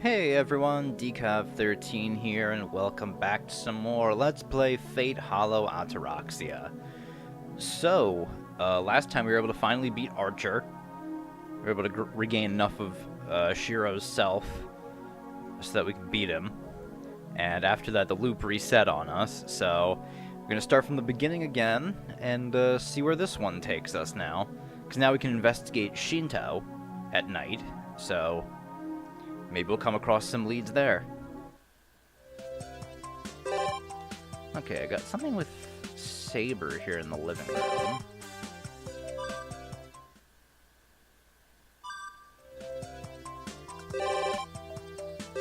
Hey everyone, Decav13 here, and welcome back to some more Let's Play Fate Hollow Ataraxia. So, last time we were able to finally beat Archer. We were able to regain enough of Shiro's self so that we could beat him. And after that, the loop reset on us, so we're going to start from the beginning again and see where this one takes us now. Because now we can investigate Shinto at night, so maybe we'll come across some leads there. Okay, I got something with Saber here in the living room.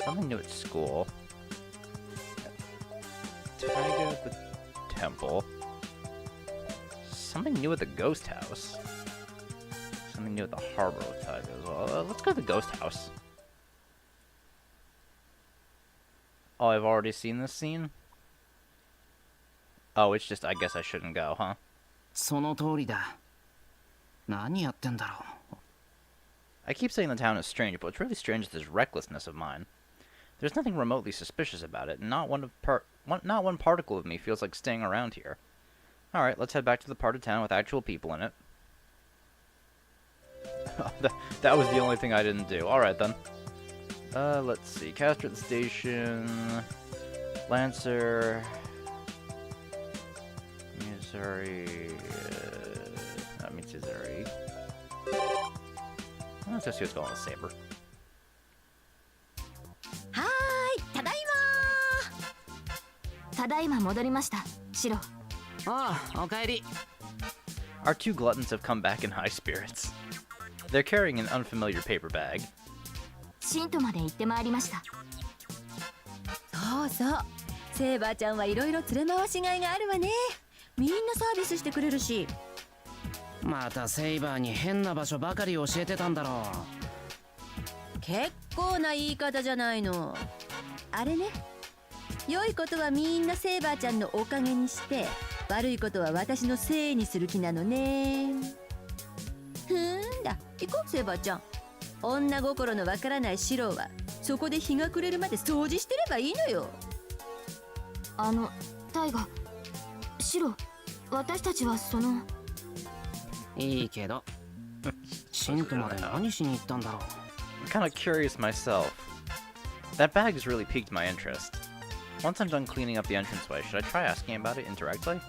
Something new at school. Taiga at the temple. Something new at the ghost house. Something new at the harbor with Taiga as well. Let's go to the ghost house. Oh, I've already seen this scene? Oh, it's just, I guess I shouldn't go, huh? その通りだ。何やってんだろう。 I keep saying the town is strange, but what's really strange is this recklessness of mine. There's nothing remotely suspicious about it, and not one particle of me feels like staying around here. Alright, let's head back to the part of town with actual people in it. That was the only thing I didn't do. Alright then. Let's see. Caster at the station. Lancer. Missouri. Not Missouri. Let's just see what's going on with Saber. Hi! Tadaima! Tadaima 戻りました、シロ。ああ、おかえり。 Our two gluttons have come back in high spirits. They're carrying an unfamiliar paper bag. シントまで行ってまいりました。そうそう。セーバーちゃんはいろいろ連れ回しがいがあるわね。みんなサービスしてくれるし。またセイバーに変な場所ばかり教えてたんだろう。結構な言い方じゃないの。あれね。良いことはみんなセーバーちゃんのおかげにして、悪いことは私のせいにする気なのね。ふーんだ。行こうセーバーちゃん。女心のわからないシロはそこで日が暮れるまで掃除してればいいのよ。タイガ、シロ、私たちはその。いいけど、シントまで何しに行ったんだろう。 I'm kind of curious myself. That bag has really piqued my interest. Once I'm done cleaning up the entranceway, should I try asking about it indirectly?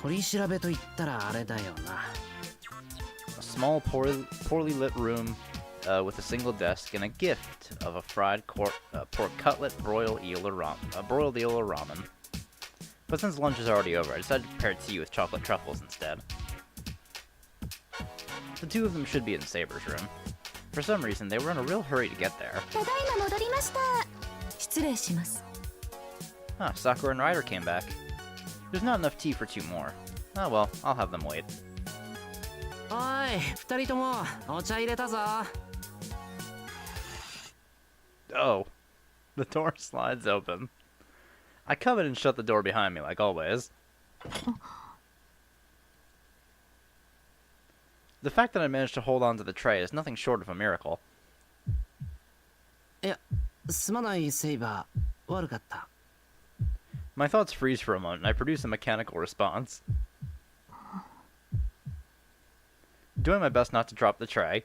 取り調べと言ったらあれだよな。 A small, poorly lit room with a single desk and a gift of a fried pork cutlet, broiled eel or ramen. But since lunch is already over, I decided to prepare tea with chocolate truffles instead. The two of them should be in Saber's room. For some reason, they were in a real hurry to get there. ただいま戻りました。失礼します。 Ah, Sakura and Ryder came back. There's not enough tea for two more. Oh well, I'll have them wait. おい、二人ともお茶入れたぞ。 Oh, the door slides open. I come in and shut the door behind me, like always. The fact that I managed to hold on to the tray is nothing short of a miracle. いや、すまないセイバー、悪かった。 My thoughts freeze for a moment, and I produce a mechanical response. Doing my best not to drop the tray.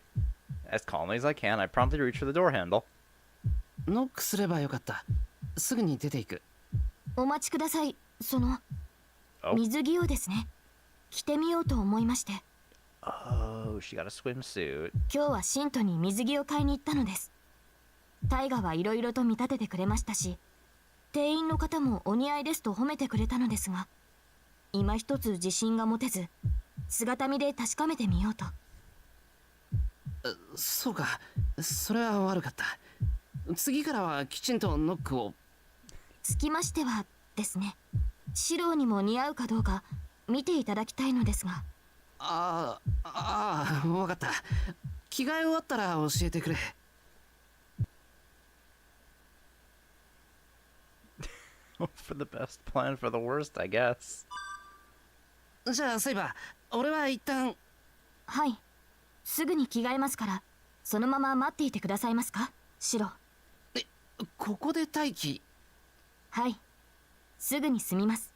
As calmly as I can, I promptly reach for the door handle. ノックすればよかった。すぐに出ていく。お待ちください。その、水着をですね。着てみようと思いまして。 Oh, she got a swimsuit. 今日はシントに水着を買いに行ったのです。タイガはいろいろと見立ててくれましたし、店員の方もお似合いですと褒めてくれたのですが、今一つ自信が持てず、姿見で確かめてみようと。そうか、それは悪かった。次からはきちんとノックを。つきましてはですね、シロにも似合うかどうか見ていただきたいのですが。わかった。着替え終わったら教えてくれ。Hope for the best, plan for the worst, I guess. じゃあセイバー、俺は一旦。はい、すぐに着替えますから、そのまま待っていてくださいますか、シロ。ここで待機？はい、すぐに済みます。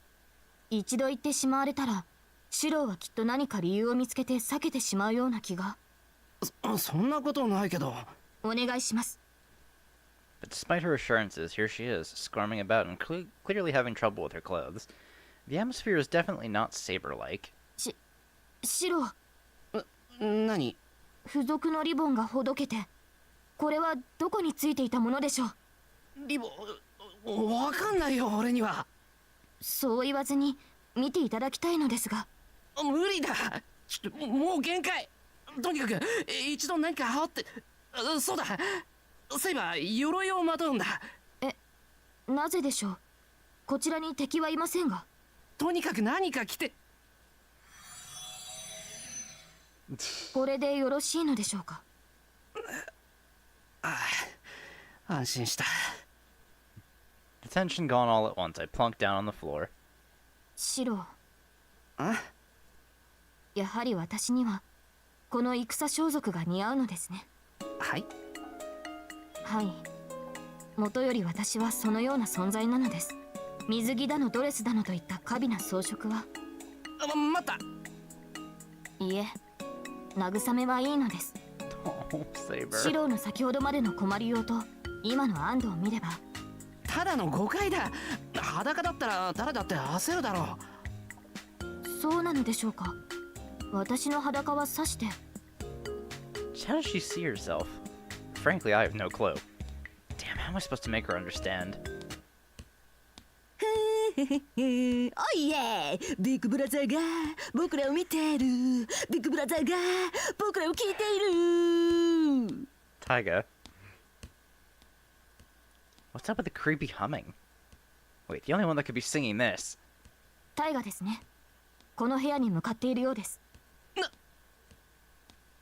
一度言ってしまわれたらシロはきっと何か理由を見つけて避けてしまうような気が。そんなことないけど。お願いします。 But despite her assurances, here she is, squirming about and clearly having trouble with her clothes. The atmosphere is definitely not Saber-like. シロ、何？付属のリボンがほどけて、これはどこについていたものでしょう。リボン、わかんないよ俺には。そう言わずに見ていただきたいのですが。無理だ。もう限界。とにかく一度何か羽織って。そうだ、そういえば鎧をまとうんだ。なぜでしょう。こちらに敵はいませんが。とにかく何か着て。これでよろしいのでしょうか。安心した。The tension gone all at once. I plunked down on the floor. シロ、あ？やはり私にはこの戦装束が似合うのですね。はい。はい、元より私はそのような存在なのです。水着だのドレスだのといった華美な装飾は。待った。いえ、慰めはいいのです。Oh, Saber. シローの先ほどまでの困りようと今の安堵を見れば。ただの誤解だ。裸だったら誰だって焦るだろう。そうなのでしょうか。私の裸はさして。 How does she see herself? Frankly, I have no clue. Damn, how am I supposed to make her understand? おいえ、ビッグブラザーが僕らを見ている。ビッグブラザーが僕らを聞いている。 Taiga. What's up with the creepy humming? Wait, the only one that could be singing this. タイガですね。この部屋に向かっているようです。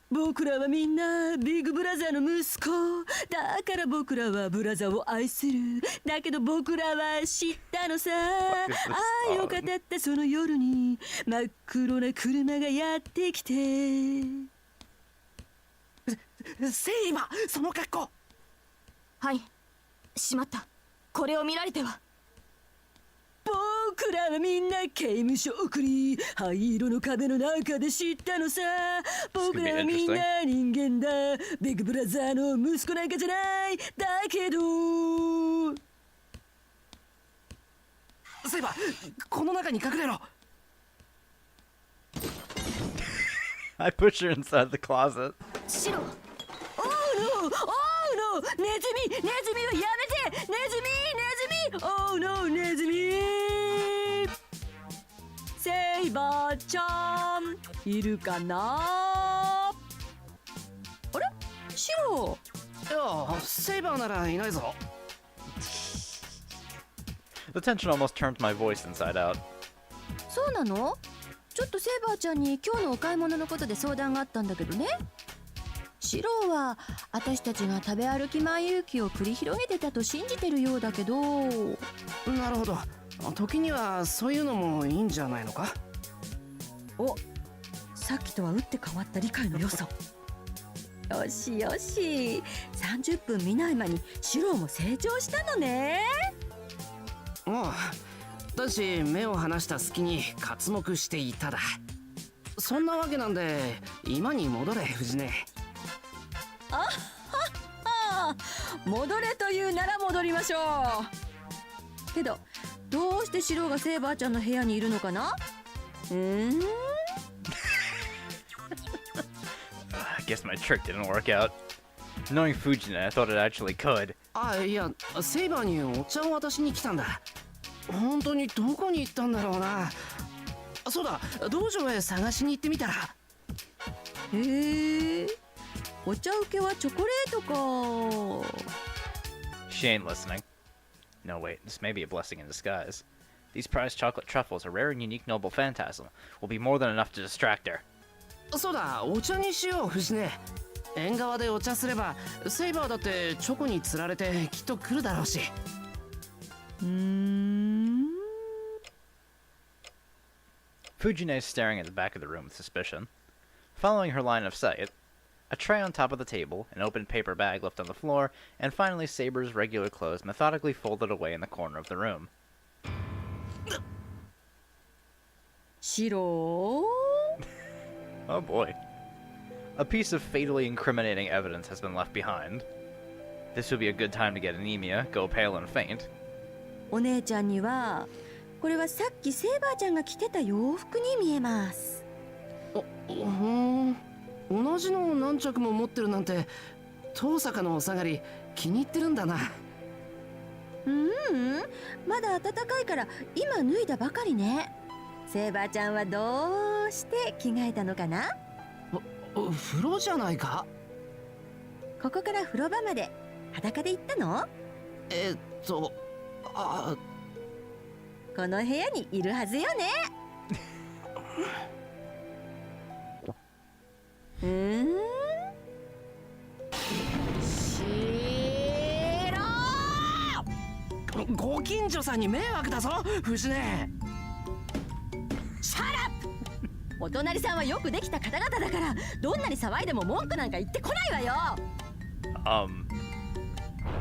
僕らはみんなビッグブラザーの息子だから僕らはブラザーを愛する。だけど僕らは知ったのさ。愛を語ったその夜に真っ黒な車がやってきて。セイバ、その格好。はい、しまった。これを見られては。僕らはみんな刑務所送り、灰色の壁の中で知ったのさ。僕らはみんな人間だ。ビッグブラザーの息子なんかじゃない。だけどセイバ、この中に隠れろ。I pushed her inside the closet. シロ。Oh no! Oh no! ネズミはやめて。ネズミ Oh no! ネズミセイバーちゃんいるかな。あれ、シロ。いや、セイバーならいないぞ。The tension almost turned my voice inside out. そうなの？ちょっとセイバーちゃんに今日のお買い物のことで相談があったんだけどね。シローは私たちが食べ歩き万有記を繰り広げてたと信じてるようだけど。なるほど。時にはそういうのもいいんじゃないのか。お、さっきとは打って変わった理解の良さ。よしよし、30分見ない間にシローも成長したのね。ああ、だし目を離した隙に刮目していただ。そんなわけなんで今に戻れ、藤音。あはっは、戻れというなら戻りましょう。けどどうしてシローがセイバーちゃんの部屋にいるのかな。I guess my trick didn't work out. Knowing Fujina, I thought it actually could. あ、いや、セイバーにお茶を渡しに来たんだ。本当にどこに行ったんだろうな。そうだ、道場へ探しに行ってみたら。へえ、お茶受けはチョコレートか。 She ain't listening. No, wait, this may be a blessing in disguise. These prized chocolate truffles, a rare and unique noble phantasm, will be more than enough to distract her. そうだ、お茶にしよう、藤音。縁側でお茶すればセイバーだってチョコに釣られてきっと来るだろうし。Fujine is staring at the back of the room with suspicion. Following her line of sight, a tray on top of the table, an open paper bag left on the floor, and finally Saber's regular clothes methodically folded away in the corner of the room. 白 Oh boy. A piece of fatally incriminating evidence has been left behind. This would be a good time to get anemia, go pale and faint. お姉ちゃんにはこれはさっきセイバーちゃんが着てた洋服に見えます。同じのを何着も持ってるなんて遠坂のお下がり気に入ってるんだな。まだ暖かいから今脱いだばかりね。セイバーちゃんはどうして着替えたのかな。風呂じゃないか。ここから風呂場まで裸で行ったの？この部屋にいるはずよね。ご近所さんに迷惑だぞ、藤根。シャラップ。お隣さんはよくできた方々だからどんなに騒いでも文句なんか言ってこないわよ。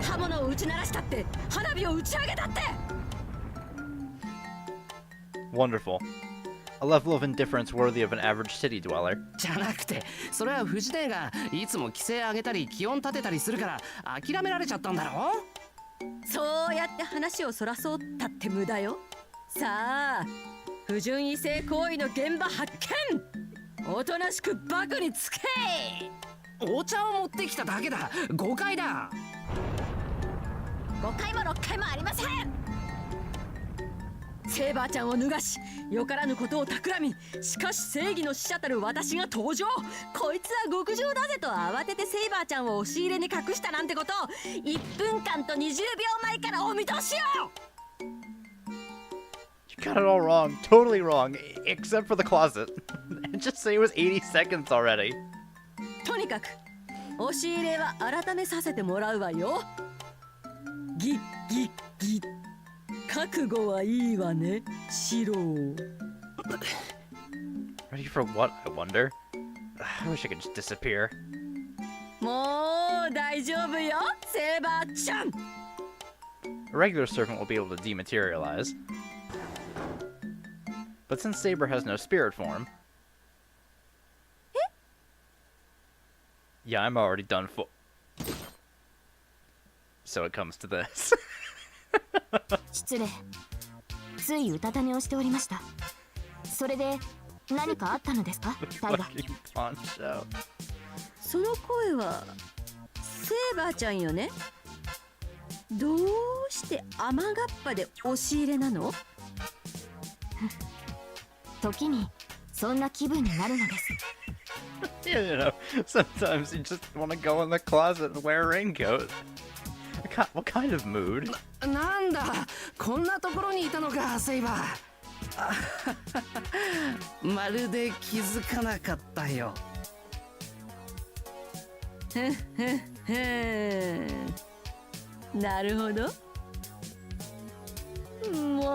刃物を撃ち鳴らしたって花火を打ち上げたって。 Wonderful. A level of indifference worthy of an average city dweller. じゃなくて、それは藤根がいつも規制上げたり気温立てたりするから諦められちゃったんだろ。そうやって話をそらそうったって無駄よ。さあ、不純異性行為の現場発見。おとなしくバクにつけ。お茶を持ってきただけだ。誤解だ。5回も6回もありません。セイバーちゃんを脱がしよからぬことを企み、しかし正義の使者たる私が登場。こいつは極上だぜと慌ててセイバーちゃんを押し入れに隠したなんてことを1分間と20秒前からお見通しよ。 You got it all wrong. Totally wrong. Except for the closet. Just say it was 80 seconds already. とにかく押し入れは改めさせてもらうわよ。ギッギッギッ。覚悟はいいわね、シロー。 Ready for what, I wonder? I wish I could just disappear. もう大丈夫よ、セイバーちゃん。 A regular servant will be able to dematerialize. But since Saber has no spirit form... Yeah, I'm already done for. So it comes to this. 失礼。ついうたた寝をしておりました。それで何かあったのですか、タイガ。 Fucking poncho. その声はセイバーちゃんよね。どうして雨がっぱで押し入れなの？時にそんな気分になるのです。Yeah, you know, sometimes you just want to go in the closet and wear a raincoat. What kind of mood? なんだ、こんなところにいたのか、セイバー。まるで気づかなかったよ。なるほど。もう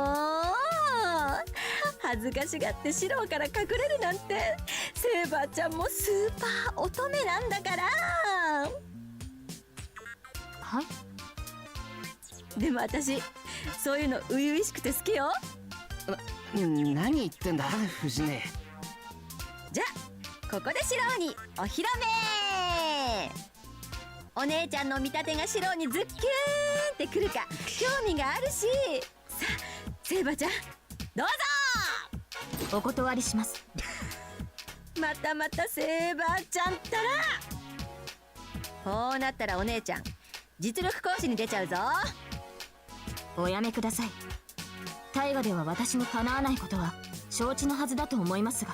恥ずかしがってシローから隠れるなんて。セイバーちゃんもスーパー乙女なんだから。はい。でも私そういうの初々しくて好きよ。何言ってんだ、藤根。じゃあここでシローにお披露目。お姉ちゃんの見立てがシローにズッキューンってくるか興味があるし。さあセイバーちゃんどうぞ。お断りします。またまたセイバーちゃんったら。こうなったらお姉ちゃん実力行使に出ちゃうぞ。おやめください。大河では私にかなわないことは承知のはずだと思いますが。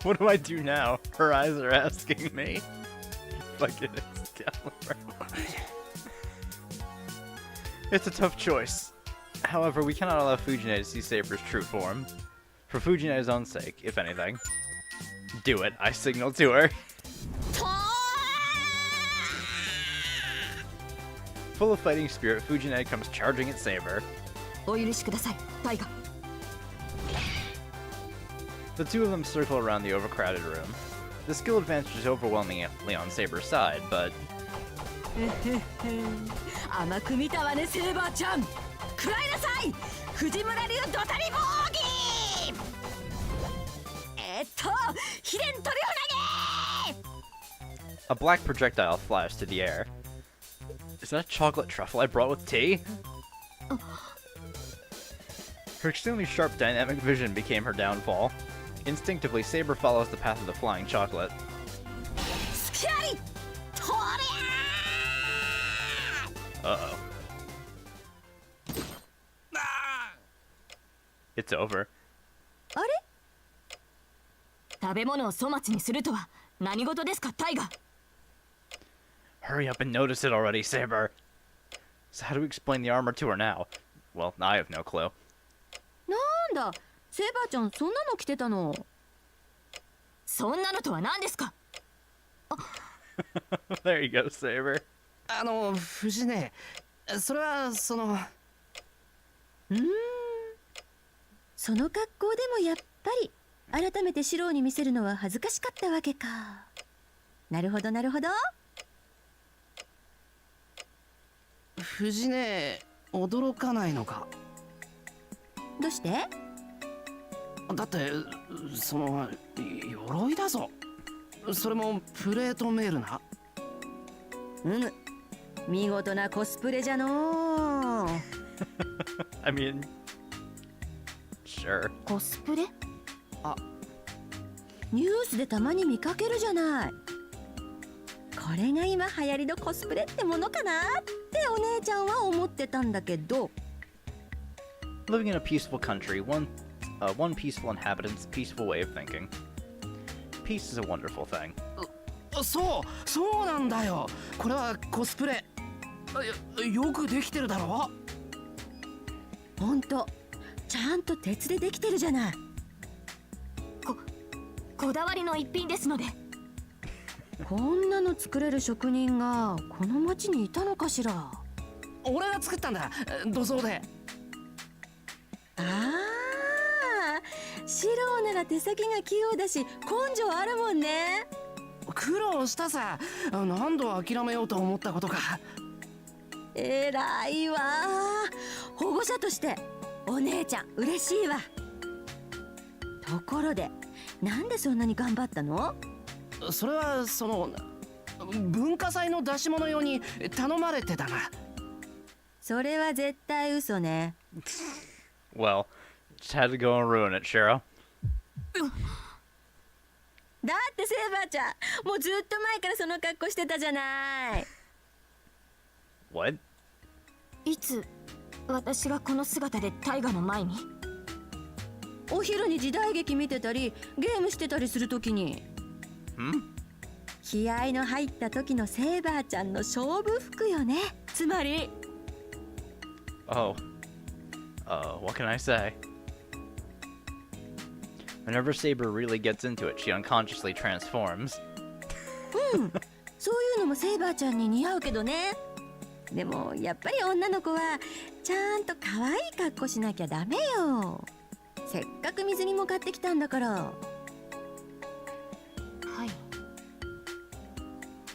What do I do now? Her eyes are asking me. Fucking Excalibur. It's a tough choice. However, we cannot allow Fujine to see Saber's true form. For Fujine's own sake, if anything. Do it, I signal to her. Full of fighting spirit, Fujine comes charging at Saber. お許しください、タイガ。The two of them circle around the overcrowded room. The skill advantage is overwhelmingly on Saber's side, but 甘く見たわねセーバーちゃん。食らいなさい藤村流ドタリボ奥義。秘伝トリュフ投げ。 a black projectile flashed through the air. Is that a chocolate truffle I brought with tea? Her extremely sharp dynamic vision became her downfall. Instinctively, Saber follows the path of the flying chocolate. スキャリとり Uh-oh. It's over. あれ。食べ物を粗末にするとは何事ですかタイガ。 Hurry up and notice it already, Saber! So how do we explain the armor to her now? Well, I have no clue. なんだセーバーちゃんそんなの着てたの。そんなのとは何ですか。 There you go, Saber. 藤ね、それはその格好でもやっぱり改めてシローに見せるのは恥ずかしかったわけか。なるほどなるほど。藤ね、驚かないのか。どうして？だって鎧だぞ。それもプレートメールな。見事なコスプレじゃのー。I mean, sure. コスプレ。ニュースでたまに見かけるじゃない。これが今流行りのコスプレってものかなってお姉ちゃんは思ってたんだけど。Living in a peaceful country, one peaceful inhabitant's peaceful way of thinking. Peace is a wonderful thing. そうなんだよ。これはコスプレ。よくできてるだろ。ほんとちゃんと鉄でできてるじゃない。こだわりの一品ですので。こんなの作れる職人がこの町にいたのかしら。俺が作ったんだ、土蔵で。ああ、シローなら手先が器用だし根性あるもんね。苦労したさ。何度諦めようと思ったことか。えらいわ。保護者としてお姉ちゃん嬉しいわ。ところでなんでそんなに頑張ったの？それは文化祭の出し物用に頼まれてたな。それは絶対嘘ね。Well, just had to go and ruin it, Shiro. だってセーバーちゃんもうずっと前からその格好してたじゃない。 What? いつ私がこの姿でタイガの前に。お昼に時代劇見てたりゲームしてたりするときに。気合の入った時のセーバーちゃんの勝負服よね。つまり。 Oh. What can I say? Whenever Saber really gets into it, she unconsciously transforms. そういうのもセーバーちゃんに似合うけどね。でもやっぱり女の子はちゃんと可愛い格好しなきゃダメよ。せっかく水着も買ってきたんだから。はい。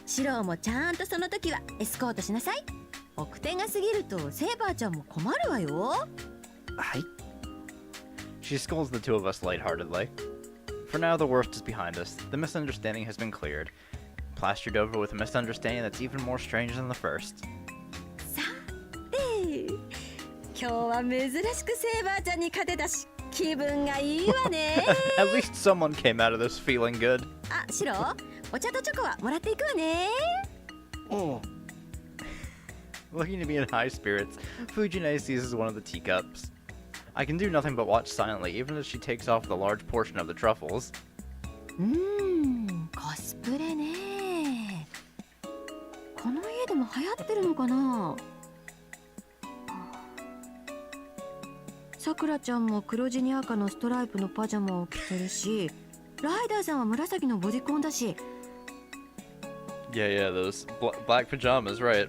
シローもちゃんとその時はエスコートしなさい。奥手が過ぎるとセーバーちゃんも困るわよ。はい。 She scolds the two of us lightheartedly. For now, the worst is behind us. The misunderstanding has been cleared. Plastered over with a misunderstanding that's even more strange than the first. さて、今日は珍しくセーバーちゃんに勝てたし、気分がいいわね。At least someone came out of this feeling good. あ、シロー、お茶とチョコはもらっていくわね。おう。 Looking to be in high spirits, Fujine seizes one of the teacups. I can do nothing but watch silently, even as she takes off the large portion of the truffles. コスプレね。この家でも流行ってるのかな。さくらちゃんも黒地に赤のストライプのパジャマを着てるし、ライダーさんは紫のボディコンだし。Yeah, those black pajamas, right.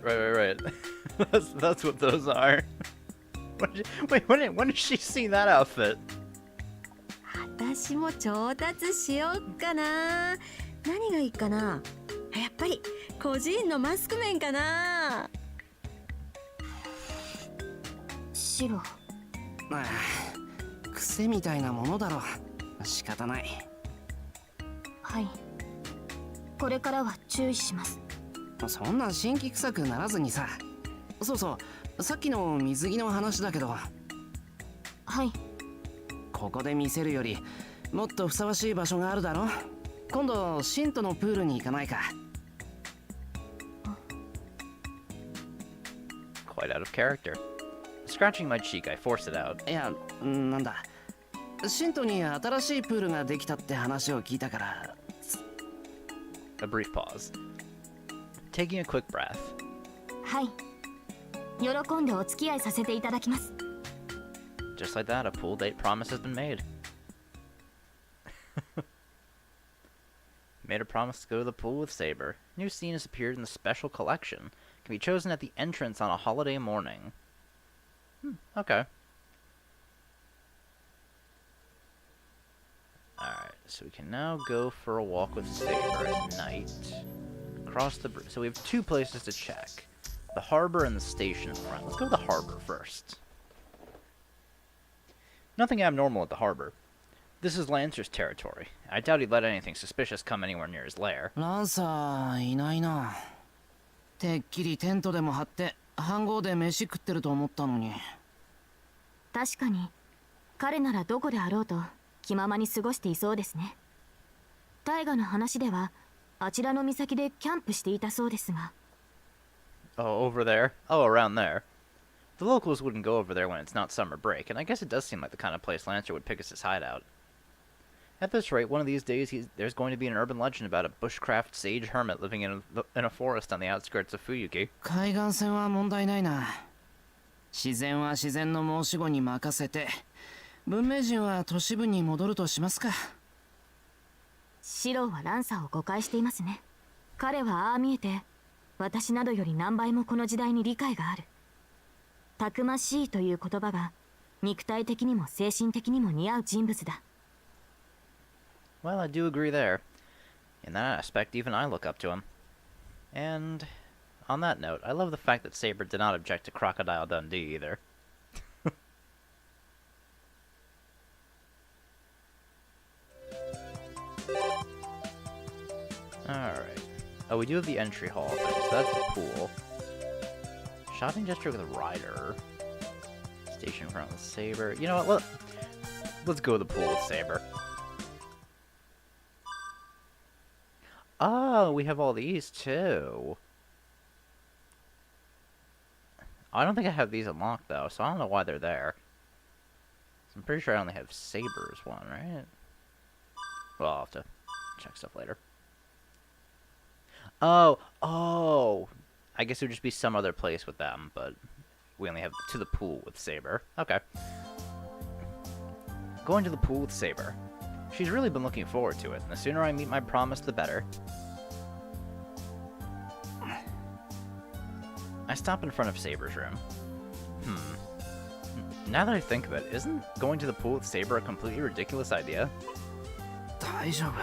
That's what those are. When did she see that outfit? 私も調達しよっかな。何がいいかな。やっぱり個人のマスク面かな。白。ああ、癖みたいなものだろ。仕方ない。はい。これからは注意します。そんな新規臭くならずにさ。そうそう、さっきの水着の話だけど。はい。ここで見せるよりもっとふさわしい場所があるだろ。今度シントのプールに行かないか。 Quite out of character. Scratching my cheek, I forced it out. いや、なんだ、シントに新しいプールができたって話を聞いたから。 A brief pause. Taking a quick breath. はい。喜んでお付き合いさせていただきます。 Just like that, a pool date promise has been made. Made a promise to go to the pool with Saber. New scene has appeared in the special collection. Can be chosen at the entrance on a holiday morning. Okay. Alright, so we can now go for a walk with Saber at night. Across the bridge. So we have two places to check. The harbor and the station front. Let's go to the harbor first. Nothing abnormal at the harbor. This is Lancer's territory. I doubt he'd let anything suspicious come anywhere near his lair. ランサーいないな。てっきりテントでも張って飯盒で飯食ってると思ったのに。確かに彼ならどこであろうと気ままに過ごしていそうですね。大河の話ではあちらの岬でキャンプしていたそうですが。 Oh, over there? Oh, around there. The locals wouldn't go over there when it's not summer break, and I guess it does seem like the kind of place Lancer would pick as his hideout. At this rate, one of these days there's going to be an urban legend about a bushcraft sage hermit living in a forest on the outskirts of Fuyuki. 海岸線は問題ないな。自然は自然の申し子に任せて、文明人は都市部に戻るとしますか。シローはランサーを誤解していますね。彼はああ見えて私などより何倍もこの時代に理解がある。たくましいという言葉が肉体的にも精神的にも似合う人物だ。 Well, I do agree there. In that aspect, even I look up to him. And on that note, I love the fact that Saber did not object to Crocodile Dundee either. Alright. Oh, we do have the entry hall thing, so that's the pool. Shopping district with a rider. Station front with Saber. You know what? Let's go to the pool with Saber. Oh, we have all these too. I don't think I have these unlocked though, so I don't know why they're there. I'm pretty sure I only have Saber's one, right? Well, I'll have to check stuff later. Oh! I guess it would just be some other place with them, but we only have to the pool with Saber. Okay. Going to the pool with Saber. She's really been looking forward to it, and the sooner I meet my promise, the better. I stop in front of Saber's room. Now that I think of it, isn't going to the pool with Saber a completely ridiculous idea? 大丈夫。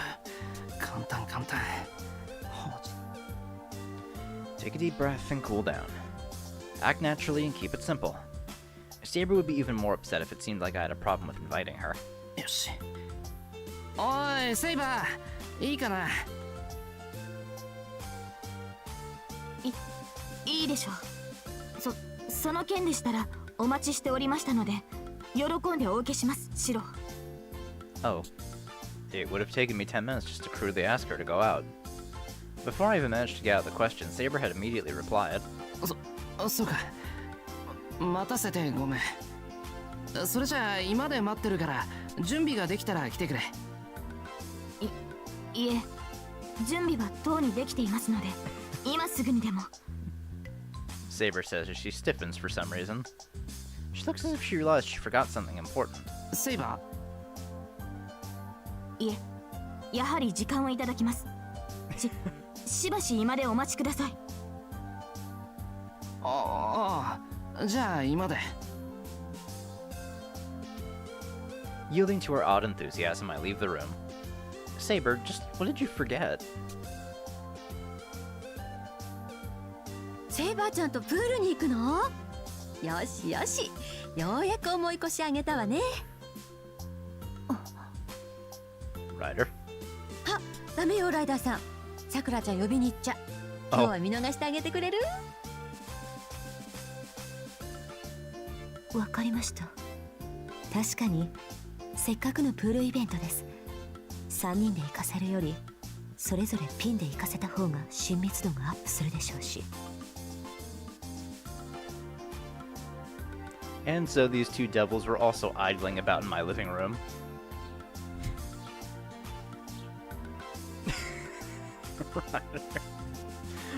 簡単簡単。 Take a deep breath and cool down. Act naturally and keep it simple. Saber would be even more upset if it seemed like I had a problem with inviting her. よし。おい、セイバー、いいかな。いいでしょう。その件でしたらお待ちしておりましたので、喜んでお受けします、シロ。Oh. It would have taken me 10 minutes just to crudely ask her to go out. Before I even managed to get out the question, Saber had immediately replied. そうか。待たせてごめん。それじゃあ今で待ってるから準備ができたら来てくれ。いえ、準備はとうにできていますので、今すぐにでも。 Saber says as she stiffens for some reason. She looks as if she realized she forgot something important. セイバー。いえ、やはり時間をいただきます。しばし今でお待ちください。ああ、じゃあ今で。Yielding to her odd enthusiasm, I leave the room. Saber, just what did you forget? セイバーちゃんとプールに行くの？よしよし、ようやく思い越し上げたわね。 Ryder? あ、ダメよライダーさん。さくらちゃん呼びに行っちゃ。今日は見逃してあげてくれる？わかりました。確かにせっかくのプールイベントです。3人で行かせるよりそれぞれピンで行かせた方が親密度がアップするでしょうし。 And so these two devils were also idling about in my living room.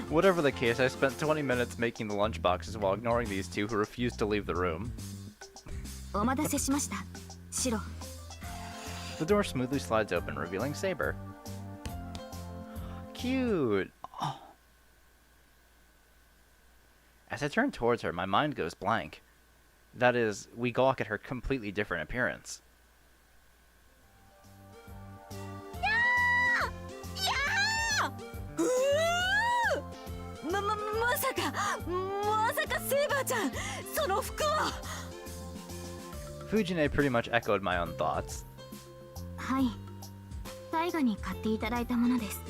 Whatever the case, I spent 20 minutes making the lunchboxes while ignoring these two who refused to leave the room. お待たせしました。シロ。 The door smoothly slides open, revealing Saber. Cute! Oh. As I turn towards her, my mind goes blank. That is, we gawk at her completely different appearance. まさかセイバーちゃん、その服は。 Fujine pretty much echoed my own thoughts. はい。大河に買っていただいたものです。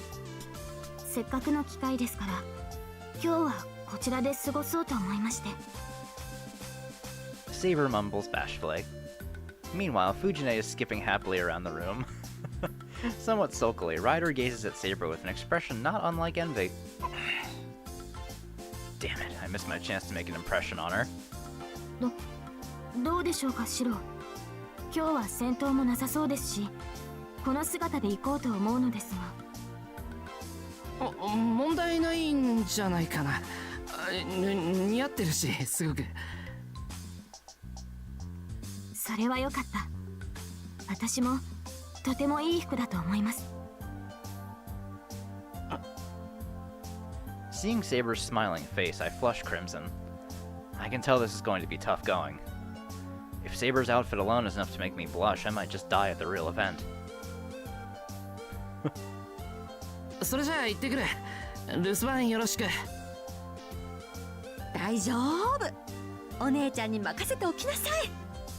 せっかくの機会ですから、今日はこちらで過ごそうと思いまして。 Saber mumbles bashfully. Meanwhile, Fujine is skipping happily around the room. Somewhat sulkily, Ryder gazes at Saber with an expression not unlike envy. Damn it, I missed my chance to make an impression on her. どうでしょうか、シロ。今日は戦闘もなさそうですし、この姿で行こうと思うのですが。問題ないんじゃないかな。似合ってるし、すごく。それは良かった。私もとてもいい服だと思います。 Seeing Saber's smiling face, I flush crimson. I can tell this is going to be tough going. If Saber's outfit alone is enough to make me blush, I might just die at the real event. それじゃあ行ってくる。留守番よろしく。大丈夫。お姉ちゃんに任せておきなさい。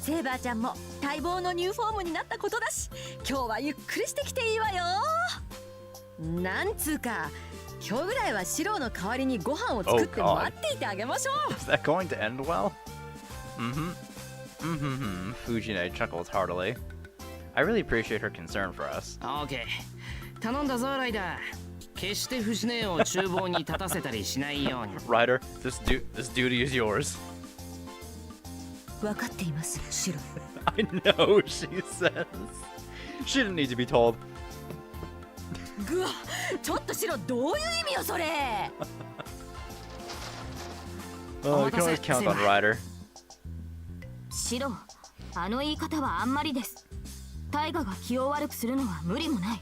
セイバーちゃんも待望のニューフォームになったことだし、今日はゆっくりしてきていいわよ。なんつうか、今日ぐらいはシロの代わりにご飯を作って待っていてあげましょう。 Is that going to end well? Fujine chuckles heartily. I really appreciate her concern for us. オーケー。頼んだぞライダー。決してフジネを厨房に立たせたりしないように。Ryder, this duty is yours. 分かっています、シロ。I know, she says. She didn't need to be told. ぐわ、ちょっとシロ、どういう意味よそれ。Oh, you can always count on Ryder. シロ、あの言い方はあんまりです。大河が気を悪くするのは無理もない。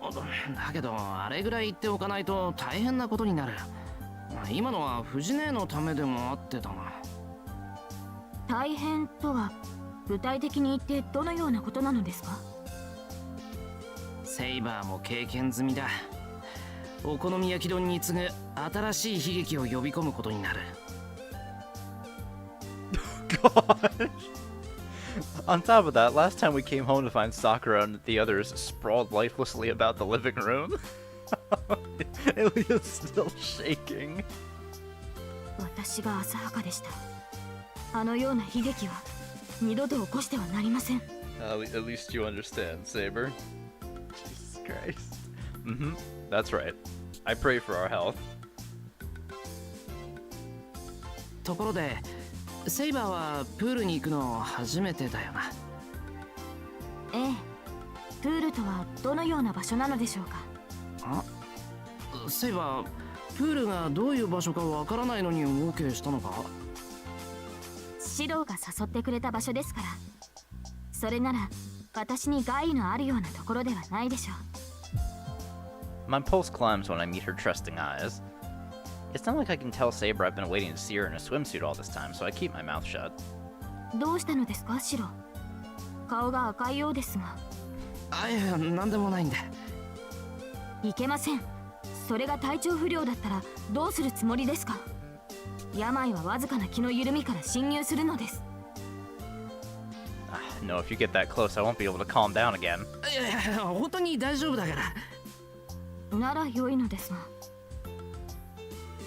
だけどあれぐらい言っておかないと大変なことになる。今のはフジネのためでもあってたな。大変とは具体的に言ってどのようなことなのですか？セイバーも経験済みだ。お好み焼き丼に次ぐ新しい悲劇を呼び込むことになる。God. On top of that, last time we came home to find Sakura and the others sprawled lifelessly about the living room. Ilya's still shaking. 私が浅はかでした。あのような悲劇は二度と起こしてはなりません。At least you understand, Saber. Jesus Christ. That's right. I pray for our health. ところで、セイバーはプールに行くの初めてだよな。ええ。プールとはどのような場所なのでしょうか？セイバー、プールがどういう場所かわからないのに OK したのか？シロが誘ってくれた場所ですから。それなら私に害のあるようなところではないでしょう。My pulse climbs when I meet her trusting eyes. It's not like I can tell Saber I've been waiting to see her in a swimsuit all this time, so I keep my mouth shut. どうしたのですか、シロ？顔が赤いようですが。あ、いや、なんでもないんで。いけません。それが体調不良だったらどうするつもりですか？病はわずかな気の緩みから侵入するのです。No, if you get that close, I won't be able to calm down again. いやいや、本当に大丈夫だから。なら良いのですが。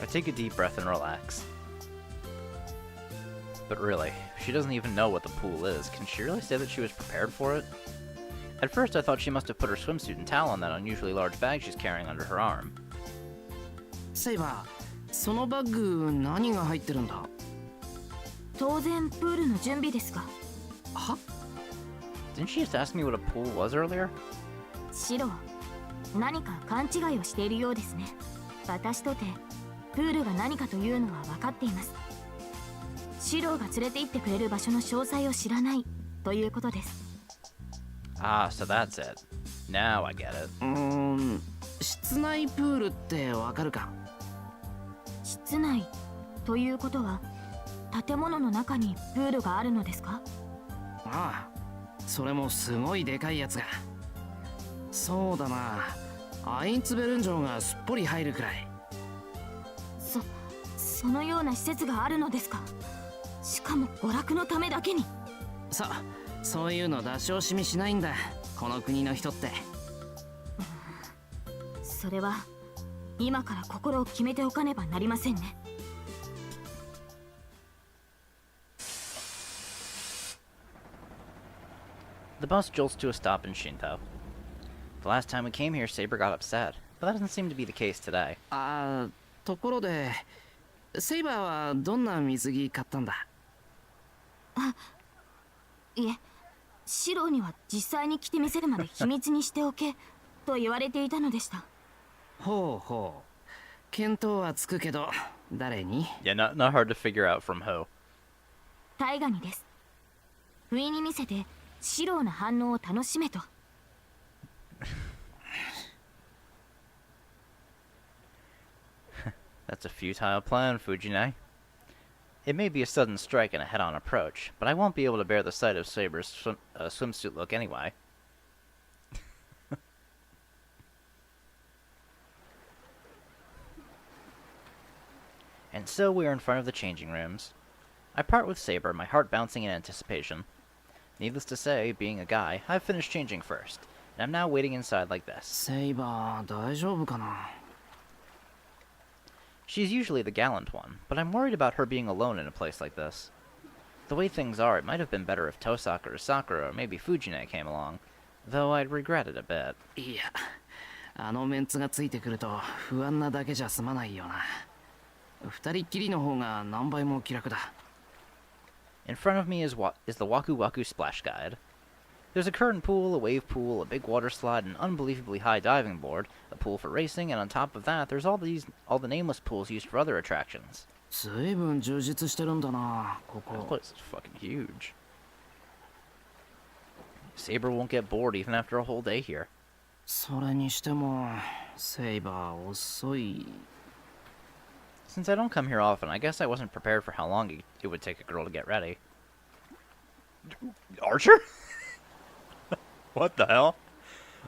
I take a deep breath and relax. But really, if she doesn't even know what the pool is, can she really say that she was prepared for it? At first, I thought she must have put her swimsuit and towel in that unusually large bag she's carrying under her arm. セイバー、そのバッグ何が入ってるんだ？当然プールの準備ですが。は？ Didn't she just ask me what a pool was earlier? シロ、何か勘違いをしているようですね。私とてプールが何かというのは分かっています。シロが連れて行ってくれる場所の詳細を知らないということです。Ah, so that's it. Now I get it. 室内プールってわかるか？室内ということは建物の中にプールがあるのですか？ああ、それもすごいでかいやつが。そうだな、アインツベルン城がすっぽり入るくらい。そのような施設があるのですか？しかも娯楽のためだけに。そういうの出し惜しみしないんだ、この国の人って。それは今から心を決めておかねばなりませんね。The bus jolts to a stop in Shinto. The last time we came here, Saber got upset, but that doesn't seem to be the case today. ところで、セイバーはどんな水着買ったんだ？いえ、シロには実際に着てみせるまで秘密にしておけと言われていたのでした。ほうほう、見当はつくけど、誰に？ Yeah, not hard to figure out from who. タイガにです。不意に見せてシロの反応を楽しめと。That's a futile plan, Fujine. It may be a sudden strike and a head-on approach, but I won't be able to bear the sight of Saber's swimsuit look anyway. And so we are in front of the changing rooms. I part with Saber, my heart bouncing in anticipation. Needless to say, being a guy, I've finished changing first, and I'm now waiting inside like this. セイバー、大丈夫かな？ She's usually the gallant one, but I'm worried about her being alone in a place like this. The way things are, it might have been better if Tosaka or Sakura or maybe Fujine came along, though I'd regret it a bit. いや、あのメンツがついてくると不安なだけじゃ済まないよな。二人っきりの方が何倍も気楽だ。In front of me is the Waku Waku Splash Guide. There's a current pool, a wave pool, a big water slide, an unbelievably high diving board, a pool for racing, and on top of that, there's all the nameless pools used for other attractions. 随分充実してるんだな、こ This こ。 place is fucking huge. Saber won't get bored even after a whole day here. それにしても、セイバー遅い。 Since I don't come here often, I guess I wasn't prepared for how long it would take a girl to get ready. Archer? What the hell?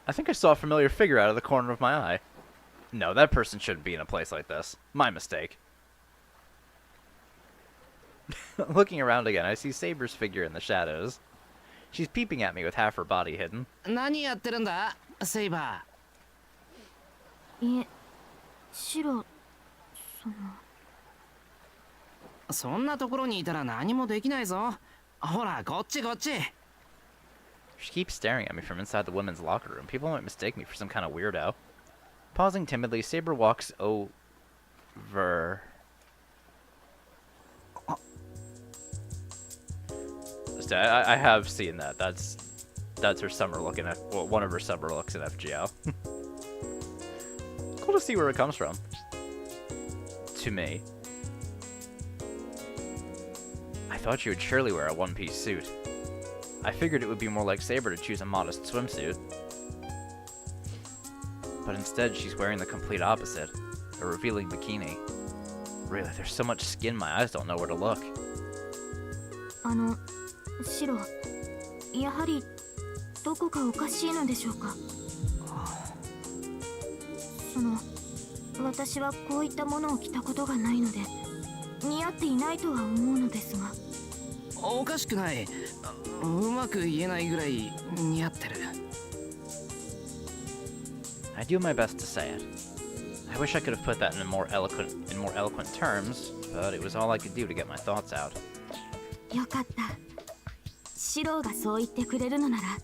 I think I saw a familiar figure out of the corner of my eye. No, that person shouldn't be in a place like this. My mistake. Looking around again, I see Saber's figure in the shadows. She's peeping at me with half her body hidden. 何やってるんだ、セイバいえ、シロ、そんなところにいたら何もできないぞ。ほら、こっちこっち。 She keeps staring at me from inside the women's locker room. People might mistake me for some kind of weirdo. Pausing timidly, Saber walks over. I have seen that. That's her summer look in one of her summer looks in FGO. Cool to see where it comes from. To me. I thought you would surely wear a one-piece suit. I figured it would be more like Saber to choose a modest swimsuit. But instead, she's wearing the complete opposite, a revealing bikini. Really, there's so much skin, my eyes don't know where to look. シロ、やはりどこかおかしいのでしょうか。私はこういったものを着たことがないので似合っていないとは思うのですが。おかしくない。うまく言えないぐらい似合ってる。I do my best to say it. I wish I could have put that in more eloquent terms, but it was all I could do to get my thoughts out. よかった。シロがそう言ってくれるのなら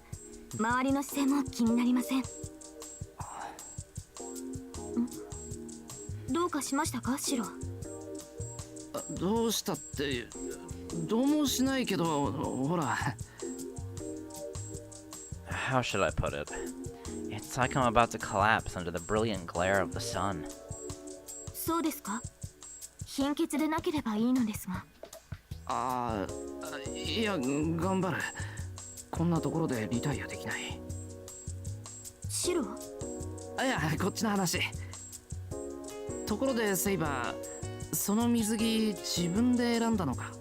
周りの視線も気になりません。どうかしましたか、シロ。どうしたってどうもしないけど、ほら。How should I put it? It's like I'm about to collapse under the brilliant glare of the sun. そうですか。貧血でなければいいのですが。いや、頑張る。こんなところでリタイアできない。シロ？いや、こっちの話。ところでセイバー、その水着自分で選んだのか？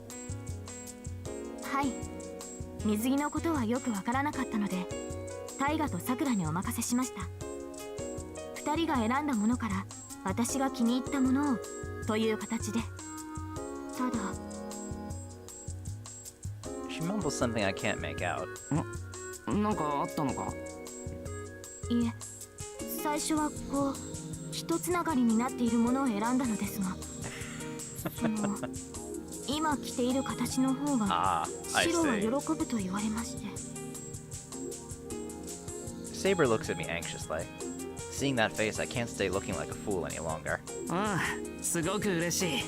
はい。水着のことはよくわからなかったのでタイガとサクラにお任せしました。2人が選んだものから私が気に入ったものをという形で。ただ She mumbles something I can't make out. なんかあったのか？いえ、最初はこう一つながりになっているものを選んだのですが今着ている形の方がシロは喜ぶと言われまして。Saber looks at me anxiously. Seeing that face, I can't stay looking like a fool any longer. すごく嬉しい。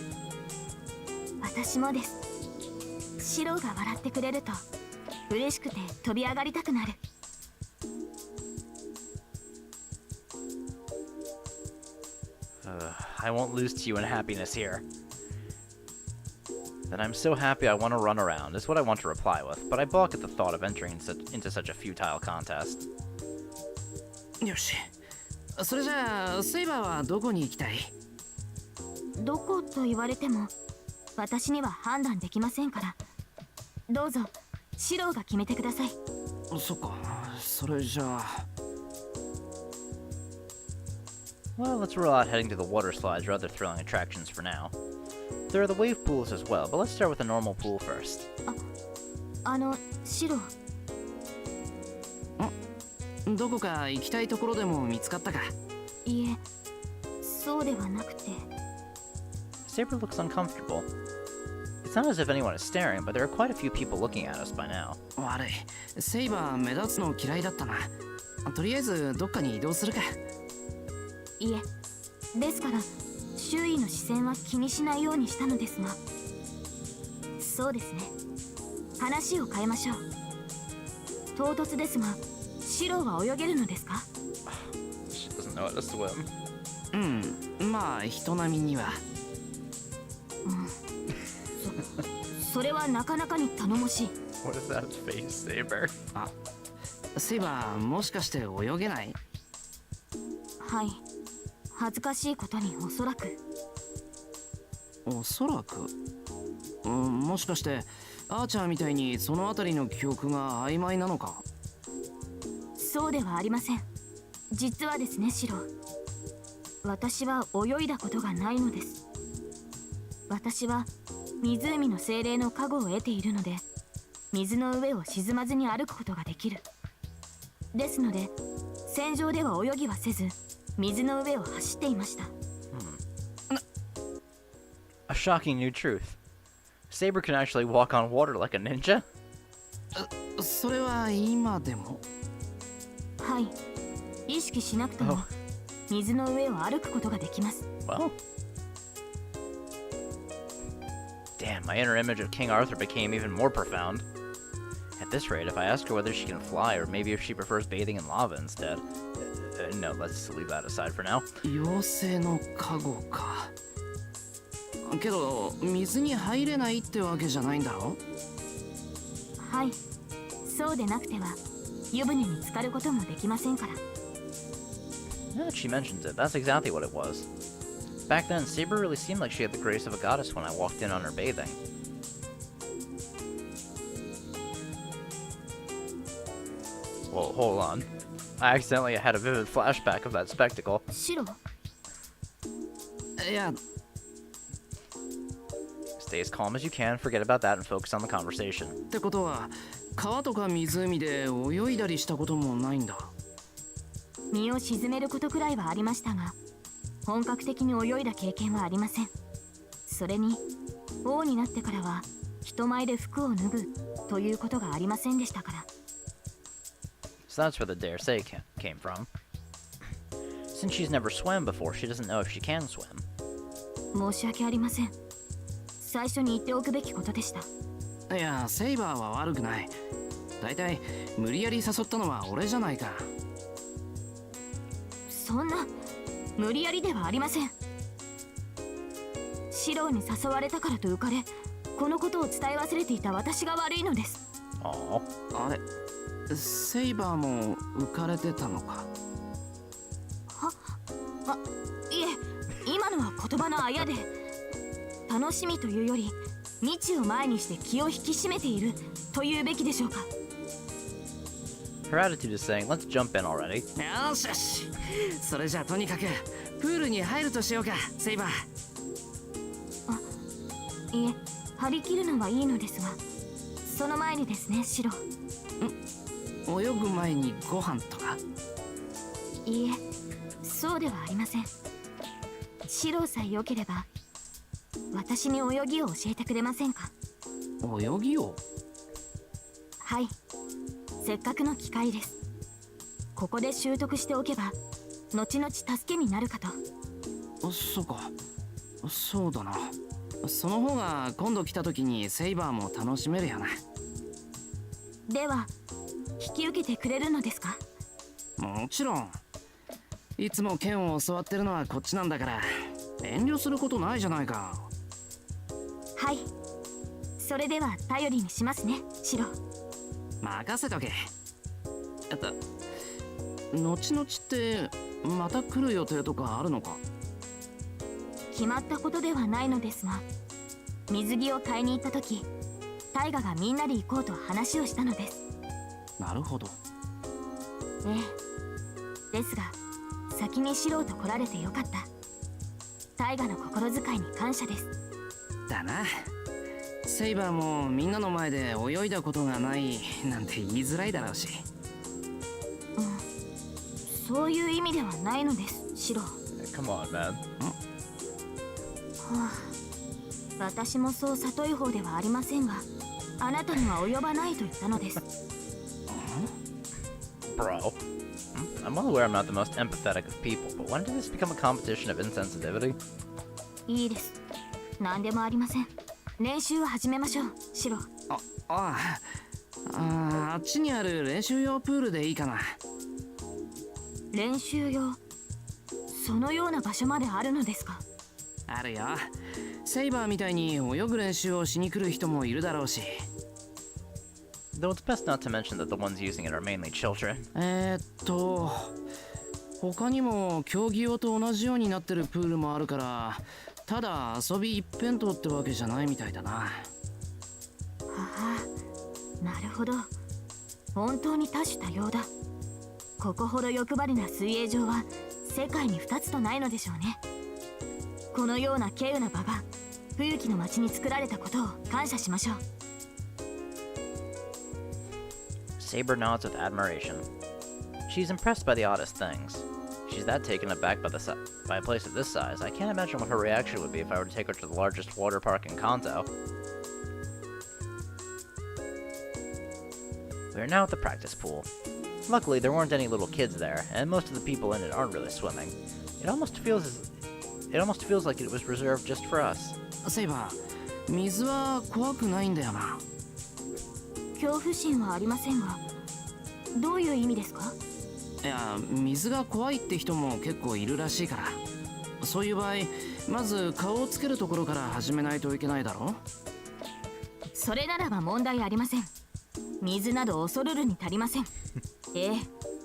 私もです。シロが笑ってくれると嬉しくて飛び上がりたくなる。I won't lose to you in happiness here. Then I'm so happy I want to run around, is what I want to reply with, but I balk at the thought of entering into such a futile contest. よし。それじゃあ、セイバーはどこに行きたい？どこと言われても私には判断できませんから。どうぞ、シロが決めてください。そっか、それじゃあ。Well, let's rule out heading to the water slides or other thrilling attractions for now. There are the wave pools as well, but let's start with a normal pool first. シロ。どこか行きたいところでも見つかったか？いえ、そうではなくて。Saber looks uncomfortable. It's not as if anyone is staring, but there are quite a few people looking at us by now. 悪い。セイバー目立つの嫌いだったな。とりあえずどっかに移動するか。いえ、ですから周囲の視線は気にしないようにしたのですが。そうですね。話を変えましょう。唐突ですが、シロは泳げるのですか？ She doesn't know how to swim. まあ人並みには。それはなかなかに頼もしい。What is that face, Saber? セイバー、もしかして泳げない？はい。恥ずかしいことにおそらく。おそらく？もしかしてアーチャーみたいにそのあたりの記憶が曖昧なのか？そうではありません。実はですね、シロ。私は泳いだことがないのです。私は湖の精霊の加護を得ているので、水の上を沈まずに歩くことができる。ですので、船上では泳ぎはせず、水の上を走っていました。A shocking new truth. Saber can actually walk on water like a ninja? それは今でも？はい。意識しなくても水の上を歩くことができます。Well. Damn, my inner image of King Arthur became even more profound. At this rate, if I ask her whether she can fly, or maybe if she prefers bathing in lava instead. No, let's leave that aside for now. 妖精の加護か。けど、水に入れないってわけじゃないんだろ？はい。そうでなくては、湯船に浸かることもできませんから。Now that she mentions it, that's exactly what it was. Back then, Saber really seemed like she had the grace of a goddess when I walked in on her bathing. Whoa, hold on. I accidentally had a vivid flashback of that spectacle. シロ、いや、 Stay as calm as you can, forget about that, and focus on the conversation. ってことは川とか湖で泳いだりしたこともないんだ。身を沈めることくらいはありましたが、本格的に泳いだ経験はありません。それに王になってからは人前で服を脱ぐということがありませんでしたから。 So that's where the dare say came from. Since she's never swam before, she doesn't know if she can swim. 申し訳ありません。最初に言っておくべきことでした。いや、セイバーは悪くない。だいたい無理やり誘ったのは俺じゃないか。そんな無理やりではありません。シロに誘われたからと浮かれ、このことを伝え忘れていた私が悪いのです。Aww. あれ、セイバーも浮かれてたのか。いえ、今のは言葉のあやで、楽しみというより未知を前にして気を引き締めているというべきでしょうか。 Her attitude is saying, let's jump in already. よしよし、それじゃあとにかくプールに入るとしようか、セイバー。いえ、張り切るのはいいのですが、その前にですね、シロ。泳ぐ前にご飯とか。いいえ、そうではありません。シロさえ良ければ私に泳ぎを教えてくれませんか。泳ぎを？はい、せっかくの機会です。ここで習得しておけば後々助けになるかと。そうか、そうだな。その方が今度来た時にセイバーも楽しめるよな。では引き受けてくれるのですか。もちろん。いつも剣を教わってるのはこっちなんだから遠慮することないじゃないか。はい、それでは頼りにしますね、シロ。任せとけ。後々ってまた来る予定とかあるのか。決まったことではないのですが、水着を買いに行った時、タイガがみんなで行こうと話をしたのです。なるほど。ええ、ですが先にシロと来られてよかった。タイガの心遣いに感謝です。だな。セイバーもみんなの前で泳いだことがないなんて言いづらいだろうし。そういう意味ではないのです、シロ。 Come on, man. 私もそう里い方ではありませんが、あなたには及ばないと言ったのです。Bro. I'm well aware I'm not the most empathetic of people, but when did this become a competition of insensitivity? いいです。何でもありません。練習を始めましょう、シロ。あっちにある練習用プールでいいかな。練習用、そのような場所まであるのですか。あるよ。セイバーみたいに泳ぐ練習をしに来る人もいるだろうし。Though it's best not to mention that the ones using it are mainly children. 他にも競技用と同じようになってるプールもあるから、ただ遊び一辺倒ってわけじゃないみたいだな。はあ、なるほど。本当に多種多様だ。ここほど欲張りな水泳場は世界に2つとないのでしょうね。このような稀有な場が冬季の町に作られたことを感謝しましょう。Saber nods with admiration. She's impressed by the oddest things. She's that taken aback by a place of this size. I can't imagine what her reaction would be if I were to take her to the largest water park in Kanto. We are now at the practice pool. Luckily, there weren't any little kids there, and most of the people in it aren't really swimming. It almost feels like it was reserved just for us. セイバー、水は怖くないんだよな。恐怖心はありませんが、どういう意味ですか。いや、水が怖いって人も結構いるらしいから。そういう場合、まず顔をつけるところから始めないといけないだろ。それならば問題ありません。水など恐るるに足りません。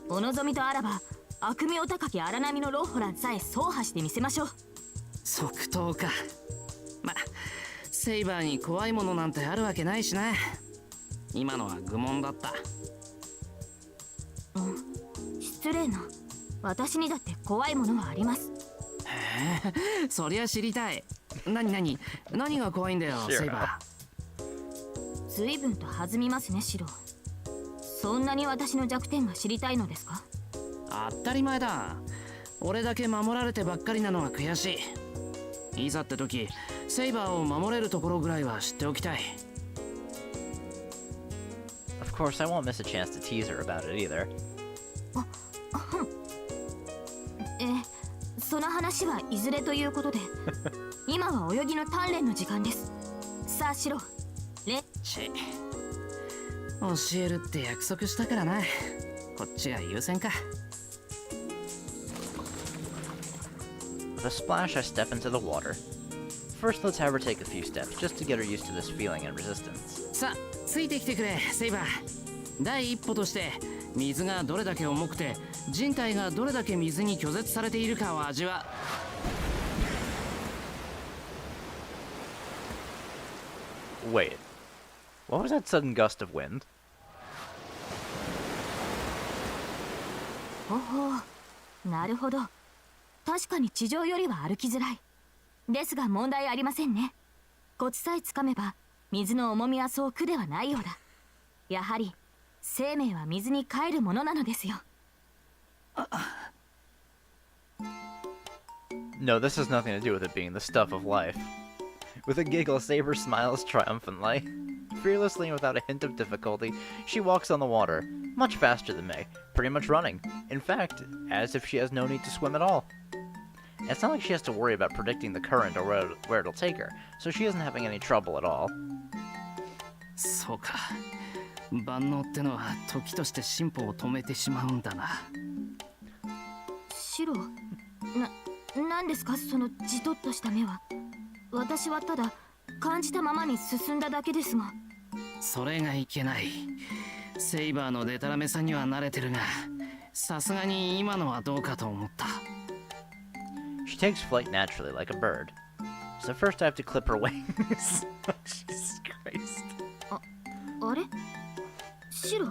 お望みとあらば悪名高き荒波のロッホランさえ走破してみせましょう。即答か。セイバーに怖いものなんてあるわけないしな。今のは愚問だった。失礼な。私にだって怖いものはあります。そりゃ知りたい。何が怖いんだよ、セイバ随分と弾みますね、シロ。そんなに私の弱点が知りたいのですか？当たり前だ。俺だけ守られてばっかりなのは悔しい。いざって時、セイバーを守れるところぐらいは知っておきたい。Of course, I won't miss a chance to tease her about it either. その話はいずれということで今は泳ぎの鍛錬の時間です。さあシロ、教えるって約束したからな。こっちが優先か。With a splash, I step into the water. First, let's have her take a few steps, just to get her used to this feeling and resistance. さあ、ついてきてくれ、セイバー。第一歩として水がどれだけ重くて人体がどれだけ水に拒絶されているかを味わ。Wait, what was that sudden gust of wind? ほほう、なるほど。確かに地上よりは歩きづらい。ですが問題ありませんね。コツさえつかめば水の重みはそう苦ではないようだ。やはり生命は水に帰るものなのですよ。No, this has nothing to do with it being the stuff of life. With a giggle, Saber smiles triumphantly. Fearlessly and without a hint of difficulty, she walks on the water, much faster than me, pretty much running. In fact, as if she has no need to swim at all. It's not like she has to worry about predicting the current or where it'll take her, so she isn't having any trouble at all. そうか。万能ってのは時として進歩を止めてしまうんだな。シロ、なんですかそのじとっとした目は。私はただ感じたままに進んだだけですが。それがいけない。セイバーのデタラメさんには慣れてるが、さすがに今のはどうかと思った。She takes flight naturally like a bird. So first I have to clip her wings. Jesus Christ. あれシロ、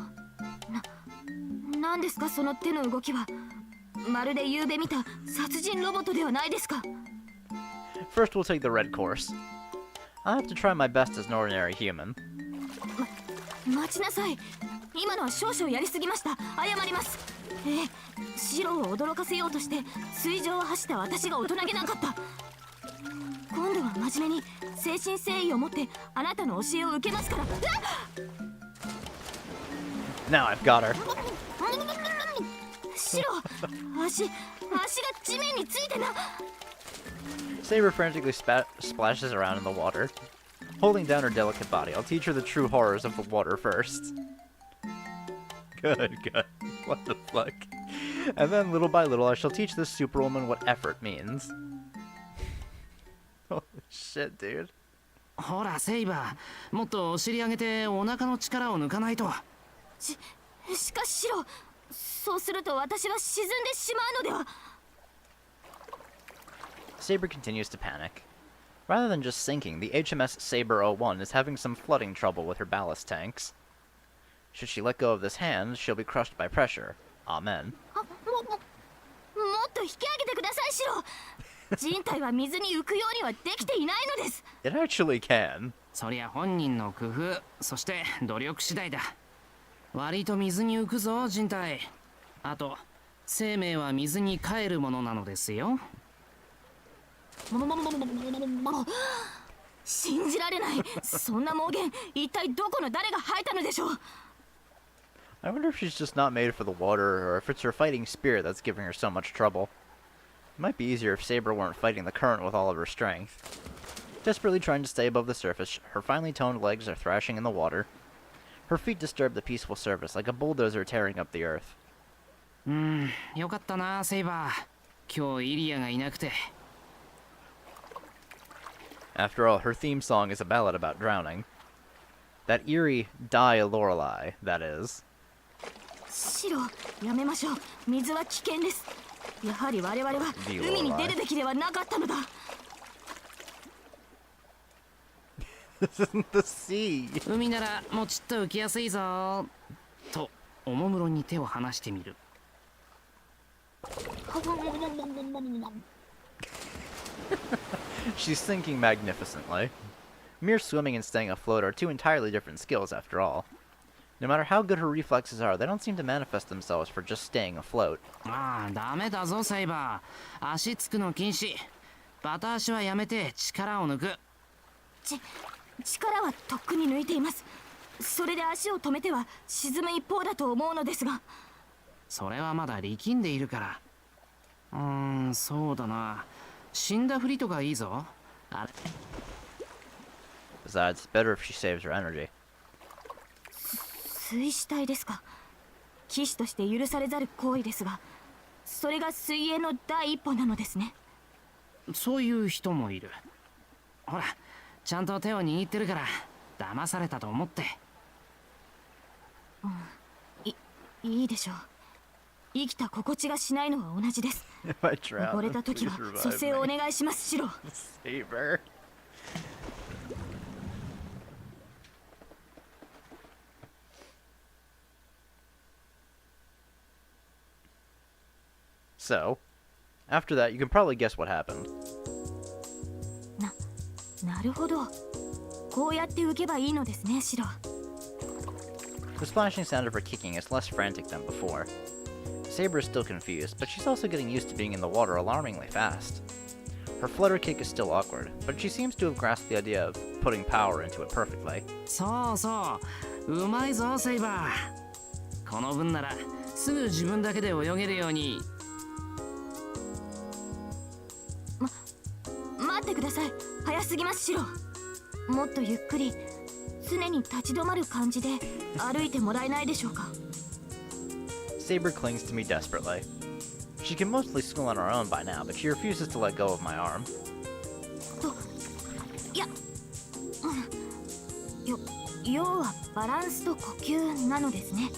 なんですかその手の動きは。まるで昨べ見た殺人ロボットではないですか。First we'll take the red course. I have to try my best as an ordinary human. 待ちなさい。今のは少々やりすぎました。謝ります。シロを驚かせようとして水上を走った私が大人げなかった。今度は真面目に誠心誠意を持ってあなたの教えを受けますから。Now I've got her. シロ、足が地面についてな。Saber frantically splashes around in the water. Holding down her delicate body, I'll teach her the true horrors of the water first. Good. What the fuck? And then, little by little, I shall teach this superwoman what effort means. Holy shit, dude. ほら、セイバー。もっとお尻上げてお腹の力を抜かないと。しかしシロ、そうすると私は沈んでしまうのでは。Saber continues to panic. Rather than just sinking, the HMS Saber 01 is having some flooding trouble with her ballast tanks. Should she let go of this hand, she'll be crushed by pressure. Amen. もっと引き上げてくださいシロ。人体は水に浮くようにはできていないのです。It actually can. そりゃ本人の工夫、そして努力次第だ。割と水に浮くぞ、人体。あと、生命は水に帰るものなのですよ。信じられない。そんな妄言、一体どこの誰が吐いたのでしょう。I wonder if she's just not made for the water, or if it's her fighting spirit that's giving her so much trouble. It might be easier if Saber weren't fighting the current with all of her strength. Desperately trying to stay above the surface, her finely toned legs are thrashing in the water. Her feet disturb the peaceful surface like a bulldozer tearing up the earth. よかったな、セイバー。今日イリアがいなくて。After all, her theme song is a ballad about drowning. That eerie Die Lorelei, that is. シロ、やめましょう。水は危険です。やはり我々は海に出るべきではなかったのだ。This isn't the sea. 海ならもうちっと浮きやすいぞ。とおもむろに手を離してみる。She's sinking magnificently. Mere swimming and staying afloat are two entirely different skills, after all. No matter how good her reflexes are, they don't seem to manifest themselves for just staying afloat. ああ、ダメだぞサイバー。足つくの禁止。バタ足はやめて力を抜く。力はとっくに抜いています。それで足を止めては沈む一方だと思うのですが。それはまだ力んでいるから。そうだな。死んだふりとかいいぞ。あれ。Besides, it's better if she saves her energy. 水死体ですか。騎士として許されざる行為ですが、それが水泳の第一歩なのですね。そういう人もいる。ほら、ちゃんと手を握ってるから騙されたと思って。いいでしょう。生きた心地がしないのは同じです。溺れた時は蘇生をお願いします、シロ。Saber. So, after that, you can probably guess what happened. なるほど。こうやって浮けばいいのですね、シロ。The splashing sound of her kicking is less frantic than before. Saber is still confused, but she's also getting used to being in the water alarmingly fast. Her flutter kick is still awkward, but she seems to have grasped the idea of putting power into it perfectly. そうそう、うまいぞセイバー。この分ならすぐ自分だけで泳げるように。待ってください。早すぎます、シロ。もっとゆっくり、常に立ち止まる感じで歩いてもらえないでしょうか。Saber clings to me desperately. She can mostly swim on her own by now, but she refuses to let go of my arm. 要はバランスと呼吸なのですね。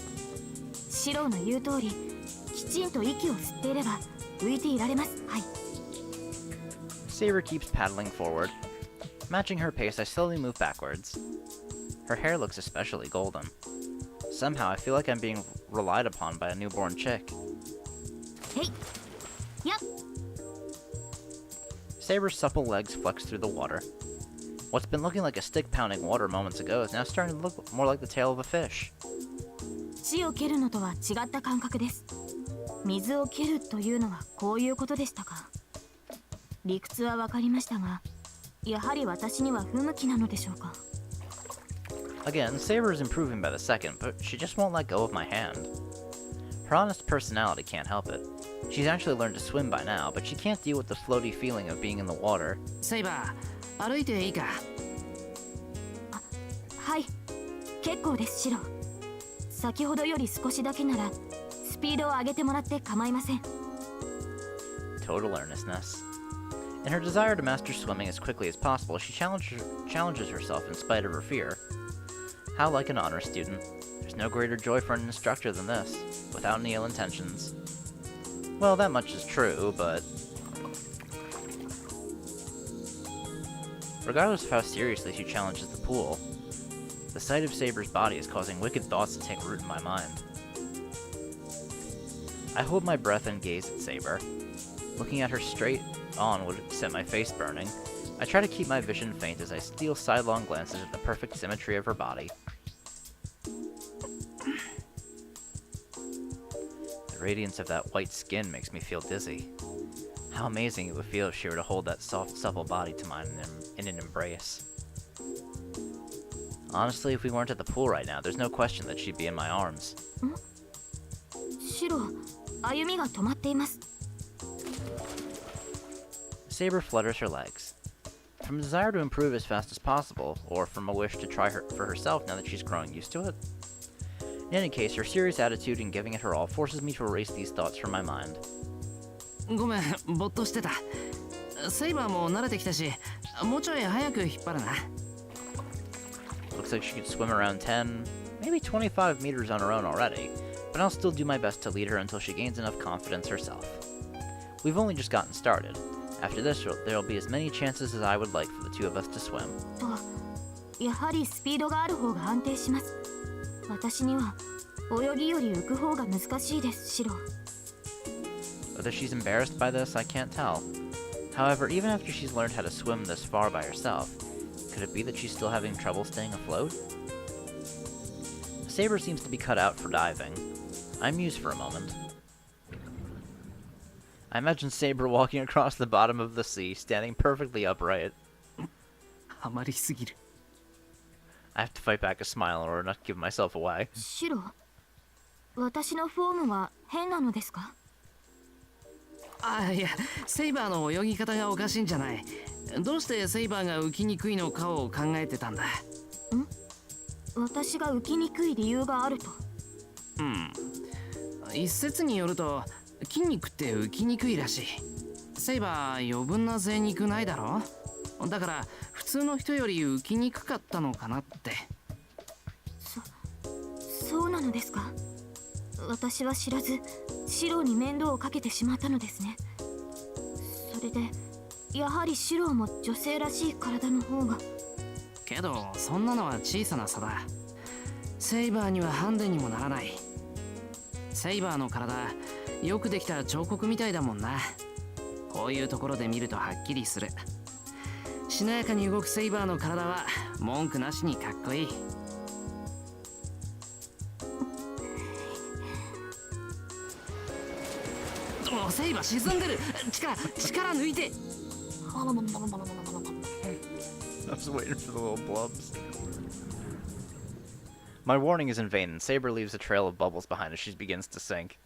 シロの言う通り、きちんと息を吸っていれば浮いていられます。はい。Saber keeps paddling forward. Matching her pace, I slowly move backwards. Her hair looks especially golden. Somehow, I feel like I'm being relied upon by a newborn chick. Hey! Yep! Saber's supple legs flex through the water. What's been looking like a stick-pounding water moments ago is now starting to look more like the tail of a fish. 地を蹴るのとは違った感覚です。水を蹴るというのはこういうことでしたか。理屈はわかりましたが、やはり私には不向きなのでしょうか。Again, Saber is improving by the second, but she just won't let go of my hand. Her honest personality can't help it. She's actually learned to swim by now, but she can't deal with the floaty feeling of being in the water. セイバー、歩いていいか。はい、結構です、シロ。先ほどより少しだけならスピードを上げてもらって構いません。Total earnestness. In her desire to master swimming as quickly as possible, she challenges herself in spite of her fear. How like an honor student. There's no greater joy for an instructor than this, without any ill intentions. Well, that much is true, but... Regardless of how seriously she challenges the pool, the sight of Saber's body is causing wicked thoughts to take root in my mind. I hold my breath and gaze at Saber. Looking at her straight on would set my face burning. I try to keep my vision faint as I steal sidelong glances at the perfect symmetry of her body. The radiance of that white skin makes me feel dizzy. How amazing it would feel if she were to hold that soft, supple body to mine in an embrace. Honestly, if we weren't at the pool right now, there's no question that she'd be in my arms. シロ、歩みが止まっています。Saber flutters her legs. From a desire to improve as fast as possible, or from a wish to try for herself now that she's growing used to it? In any case, her serious attitude in giving it her all forces me to erase these thoughts from my mind. ごめん、ぼっとしてた。セイバーも慣れてきたし、もうちょい早く引っ張るな。Looks like she could swim around 10, maybe 25 meters on her own already, but I'll still do my best to lead her until she gains enough confidence herself. We've only just gotten started. After this, there'll be as many chances as I would like for the two of us to swim. やはりスピードがある方が安定します。私には泳ぎより浮く方が難しいです、シロ。 Whether she's embarrassed by this, I can't tell. However, even after she's learned how to swim this far by herself, could it be that she's still having trouble staying afloat? Saber seems to be cut out for diving. I muse for a moment. I imagine Saber walking across the bottom of the sea, standing perfectly upright. ハマりすぎる。 I have to fight back a smile in order not to give myself away. シロ、私のフォームは変なのですか？あ、いや、セイバーの泳ぎ方がおかしいんじゃない。どうしてセイバーが浮きにくいのかを考えてたんだ。私が浮きにくい理由があると？うん。一説によると、筋肉って浮きにくいらしい。セイバー余分な贅肉ないだろ。だから普通の人より浮きにくかったのかなって。そうなのですか？私は知らずシロに面倒をかけてしまったのですね。それでやはりシロも女性らしい体の方が。けどそんなのは小さな差だ。セイバーにはハンデにもならない。セイバーの体よくできた彫刻みたいだもんな。こういうところで見るとはっきりする。しなやかに動くセイバーの体は文句なしにかっこいい。お、セイバー沈んでる。力抜いて。 I was waiting for the little blubs. My warning is in vain, and Saber leaves a trail of bubbles behind as she begins to sink.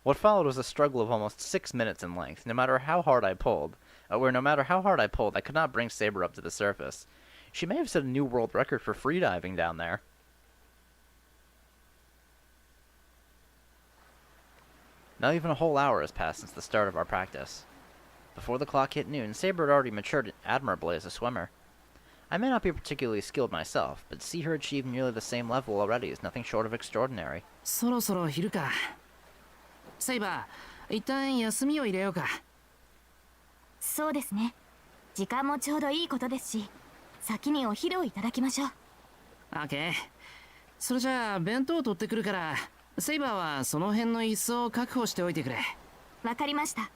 What followed was a struggle of almost 6 minutes in length. No matter how hard I pulled, I could not bring Saber up to the surface. She may have set a new world record for freediving down there. Not even a whole hour has passed since the start of our practice. Before the clock hit noon, Saber had already matured admirably as a swimmer. I may not be particularly skilled myself, but to see her achieve nearly the same level already is nothing short of extraordinary. そろそろ昼か。セイバー、一旦休みを入れようか。そうですね。時間もちょうどいいことですし、先にお昼をいただきましょう。オッケー。それじゃあ弁当を取ってくるから、セイバーはその辺の椅子を確保しておいてくれ。わかりました。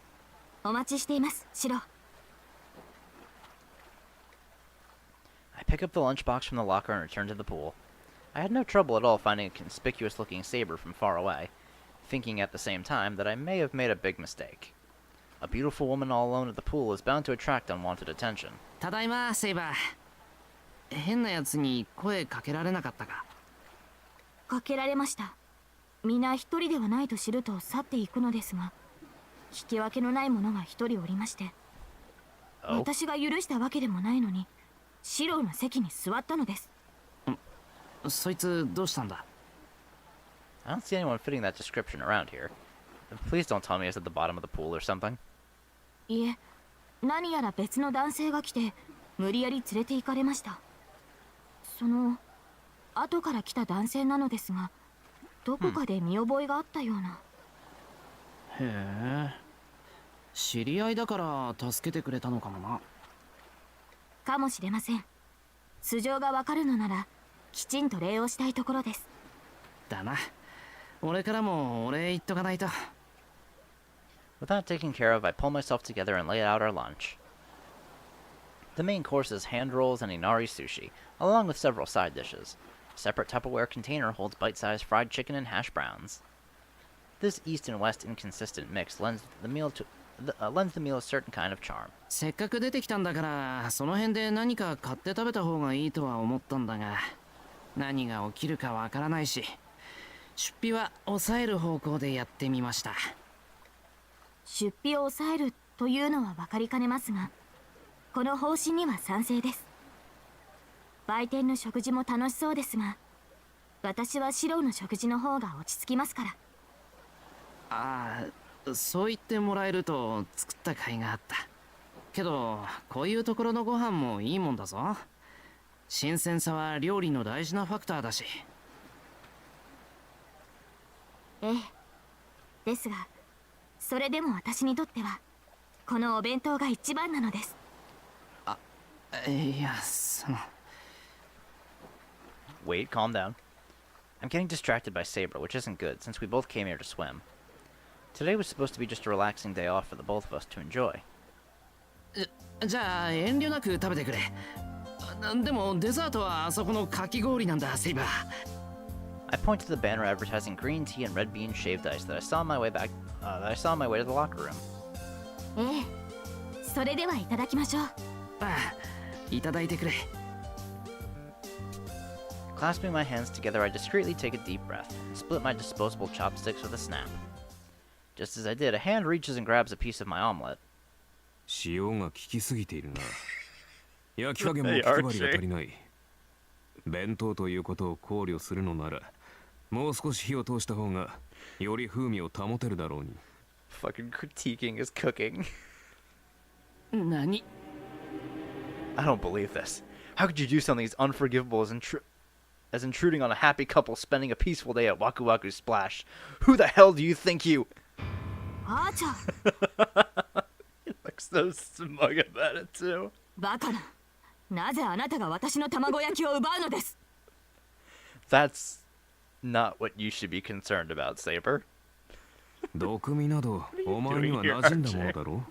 お待ちしています、シロ。I pick up the lunchbox from the locker and return to the pool. I had no trouble at all finding a conspicuous-looking Saber from far away, thinking at the same time that I may have made a big mistake. A beautiful woman all alone at the pool is bound to attract unwanted attention. ただいま、セイバー。変なやつに声かけられなかったか？かけられました。皆一人ではないと知ると去っていくのですが、引き分けのない者が一人おりまして、私が許したわけでもないのに、シロの席に座ったのです。そいつどうしたんだ？ I don't see anyone fitting that description around here. Please don't tell me it's at the bottom of the pool or something. いえ、何やら別の男性が来て無理やり連れて行かれました。その後から来た男性なのですが、どこかで見覚えがあったような。へえ。知り合いだから助けてくれたのかもな。かもしれません。素性がわかるのならきちんと礼をしたいところです。だな。俺からもお礼言っとかないと。With that taken care of, I pull myself together and lay out our lunch. The main course is hand rolls and inari sushi, along with several side dishes. A separate Tupperware container holds bite-sized fried chicken and hash browns. This east and west inconsistent mix lends the meal a certain kind of charm. せっかく出てきたんだから、その辺で何か買って食べた方がいいとは思ったんだが、何が起きるかわからないし、出費は抑える方向でやってみました。出費を抑えるというのは分かりかねますが、この方針には賛成です。売店の食事も楽しそうですが、私はシロの食事の方が落ち着きますから。ああ、そう言ってもらえると作った甲斐があった。けどこういうところのご飯もいいもんだぞ。新鮮さは料理の大事なファクターだし。ええ、ですがそれでも私にとってはこのお弁当が一番なのです。いや、その。 Wait, calm down. I'm getting distracted by Saber, which isn't good, since we both came here to swim. Today was supposed to be just a relaxing day off for the both of us to enjoy. じゃあ遠慮なく食べてくれ。でもデザートはあそこのかき氷なんだ、セイバー。I point to the banner advertising green tea and red bean shaved ice that I saw on my way back. That I saw on my way to the locker room. ええ、それではいただきましょう。ああ、いただいてくれ。Clasping my hands together, I discreetly take a deep breath and split my disposable chopsticks with a snap. Just as I did, a hand reaches and grabs a piece of my omelet. 塩が効きすぎているな。焼き加減も気配りが足りない。弁当ということを考慮するのなら、もう少し火を通した方がより風味を保てるだろうに。Fucking critiquing his cooking. 何？ I don't believe this. How could you do something as unforgivable as intruding on a happy couple spending a peaceful day at Waku Waku Splash? Who the hell do you think you... あーちゃん。He looks so smug about it too. バカな。なぜあなたが私の卵焼きを奪うのです。 That's not what you should be concerned about, Saber. 毒味などお前には馴染んだものだろう。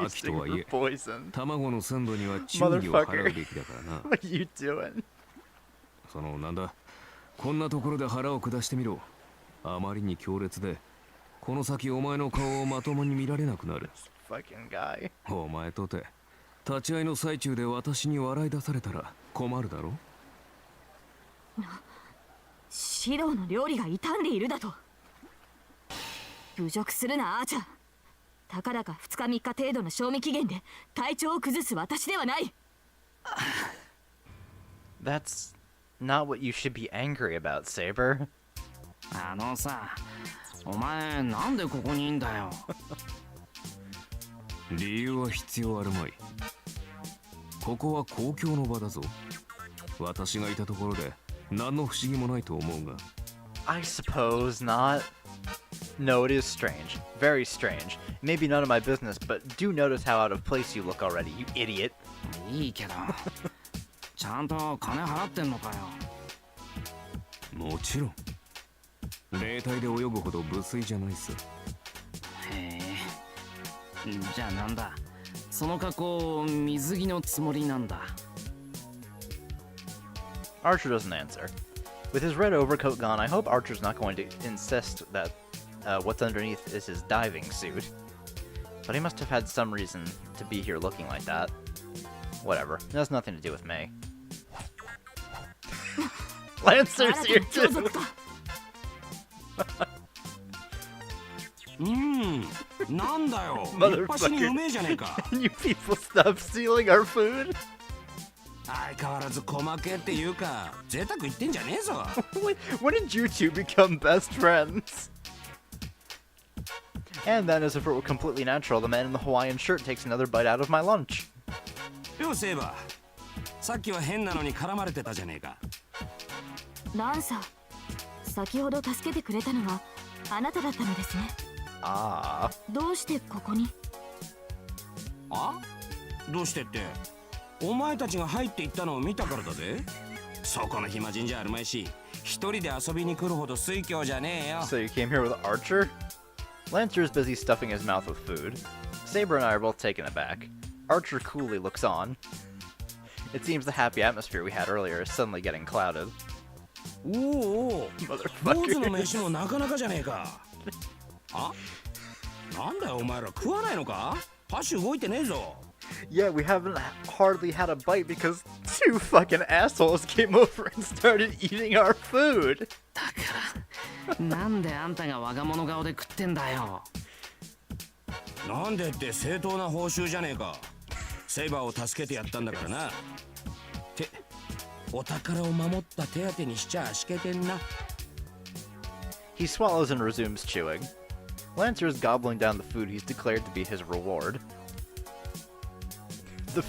秋とはいえ、 poison. 卵の鮮度には注意を払うべきだからな。What are you doing? そのなんだ、こんなところで腹を下してみろ。あまりに強烈で、この先お前の顔をまともに見られなくなる。Fucking guy. お前とて、立ち会いの最中で私に笑い出されたら困るだろ。シロの料理が傷んでいるだと。侮辱するな、あーちゃん。たかだか2日3日程度の賞味期限で体調を崩す私ではない。That's not what you should be angry about, Saber. あのさ、お前なんでここにいんだよ。理由は必要あるまい。ここは公共の場だぞ。私がいたところで何の不思議もないと思うが。I suppose not. No, it is strange. Very strange. Maybe none of my business, but do notice how out of place you look already, you idiot. いいけど、ちゃんと金払ってんのかよ。もちろん。霊体で泳ぐほど無粋じゃないさ。へえ。じゃあなんだ。その格好水着のつもりなんだ。Archer doesn't answer. With his red overcoat gone, I hope Archer's not going to insist that what's underneath is his diving suit. But he must have had some reason to be here looking like that. Whatever. It has nothing to do with me. Lancer's here too! なんだよ。一発にうめえじゃねえか。Can you people stop stealing our food? 相変わらず細けっていうか、贅沢言ってんじゃねえぞ。When did you two become best friends? And then, as if it were completely natural, the man in the Hawaiian shirt takes another bite out of my lunch. よ、セイバー。さっきは変なのに絡まれてたじゃねえか。ランサー、先ほど助けてくれたのはあなただったのですね。ああ。どうしてここに？あ？どうしてって？お前たちが入っていったのを見たからだぜ。そこの暇人じゃあるまいし、一人で遊びに来るほど水郷じゃねえよ。So you came here with Archer? Lancer is busy stuffing his mouth with food. Saber and I are both taken aback. Archer coolly looks on. It seems the happy atmosphere we had earlier is suddenly getting clouded. おお、坊主の飯もなかなかじゃねえか。あ？なんだよお前ら食わないのか？箸動いてねえぞ。Yeah, we haven't hardly had a bite because two fucking assholes came over and started eating our food. だからなんであんたが我が物顔で食ってんだよ。なんでって正当な報酬じゃねえか。セイバーを助けてやったんだからな。ってお宝を守った手当てにしちゃあしけてんな。He swallows and resumes chewing. Lancer is gobbling down the food he's declared to be his reward. In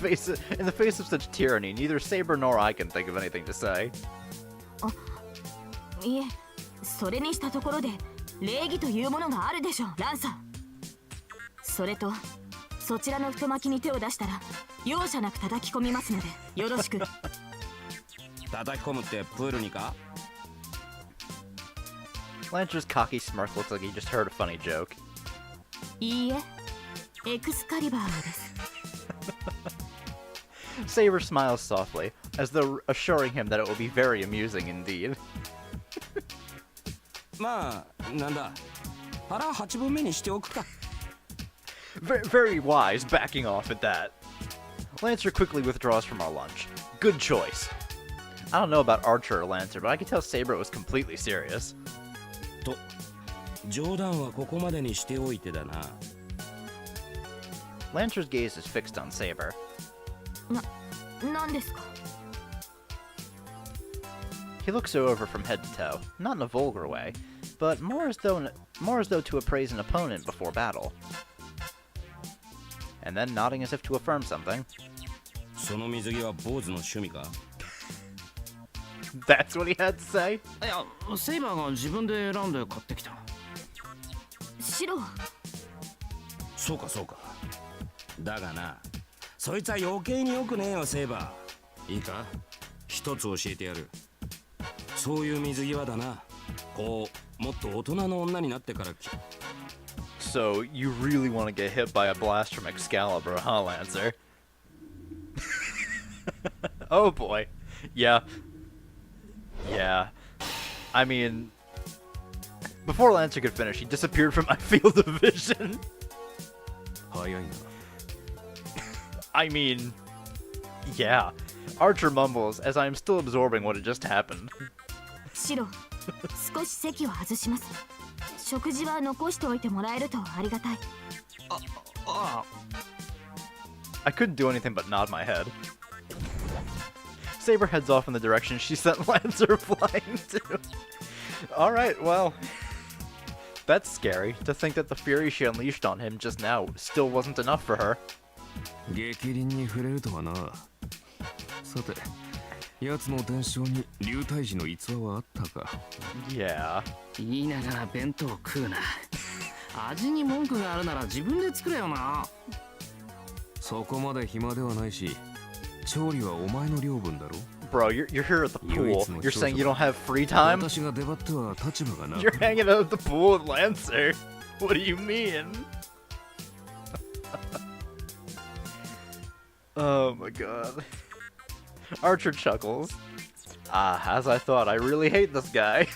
the face of such tyranny, neither Saber nor I can think of anything to say. いえ、それにしたところで礼儀というものがあるでしょう、ランさん。それと、そちらの太巻きに手を出したら容赦なく叩き込みますのでよろしく。叩き込むってプールにか？ Lancer's cocky smirk looks like he just heard a funny joke. いいえ、エクスカリバーのです。 Saber smiles softly, as though assuring him that it will be very amusing indeed. まあ、なんだ。腹8分目にしておくか。Very wise, backing off at that. Lancer quickly withdraws from our lunch. Good choice. I don't know about Archer or Lancer, but I could tell Saber was completely serious. と、冗談はここまでにしておいてだな。Lancer's gaze is fixed on Saber. なんですか？ He looks her over from head to toe, not in a vulgar way, but more as though to appraise an opponent before battle. And then nodding as if to affirm something. その水着は坊主の趣味か？ That's what he had to say? いや、セイバーが自分で選んで買ってきた。白。そうかそうか。だがな、そいつは余計によくねえよ、セイバー。いいか？一つ教えてやる。そういう水着はだな、こう、もっと大人の女になってから。 So, you really want to get hit by a blast from Excalibur, huh, Lancer? Oh boy. Yeah. Yeah. I mean, before Lancer could finish, he disappeared from my field of vision. 早いな。 I mean, yeah. Archer mumbles as I am still absorbing what had just happened. 白、少し席を外します。食事は残しておいてもらえるとありがたい。I couldn't do anything but nod my head. Saber heads off in the direction she sent Lancer flying to. Alright, well, that's scary, to think that the fury she unleashed on him just now still wasn't enough for her. 激鱗に触れるとはな。さて、奴の伝承に流体児の逸話はあったか。 Yeah. 言いながら弁当食うな。味に文句があるなら自分で作れよな。そこまで暇ではないし、調理はお前の領分だろ。 Bro, you're here at the pool. You're saying you don't have free time? 私が出張っては立場がな。 You're hanging out at the pool with Lancer. What do you mean? Oh my god. Archer chuckles. Ah, as I thought, I really hate this guy.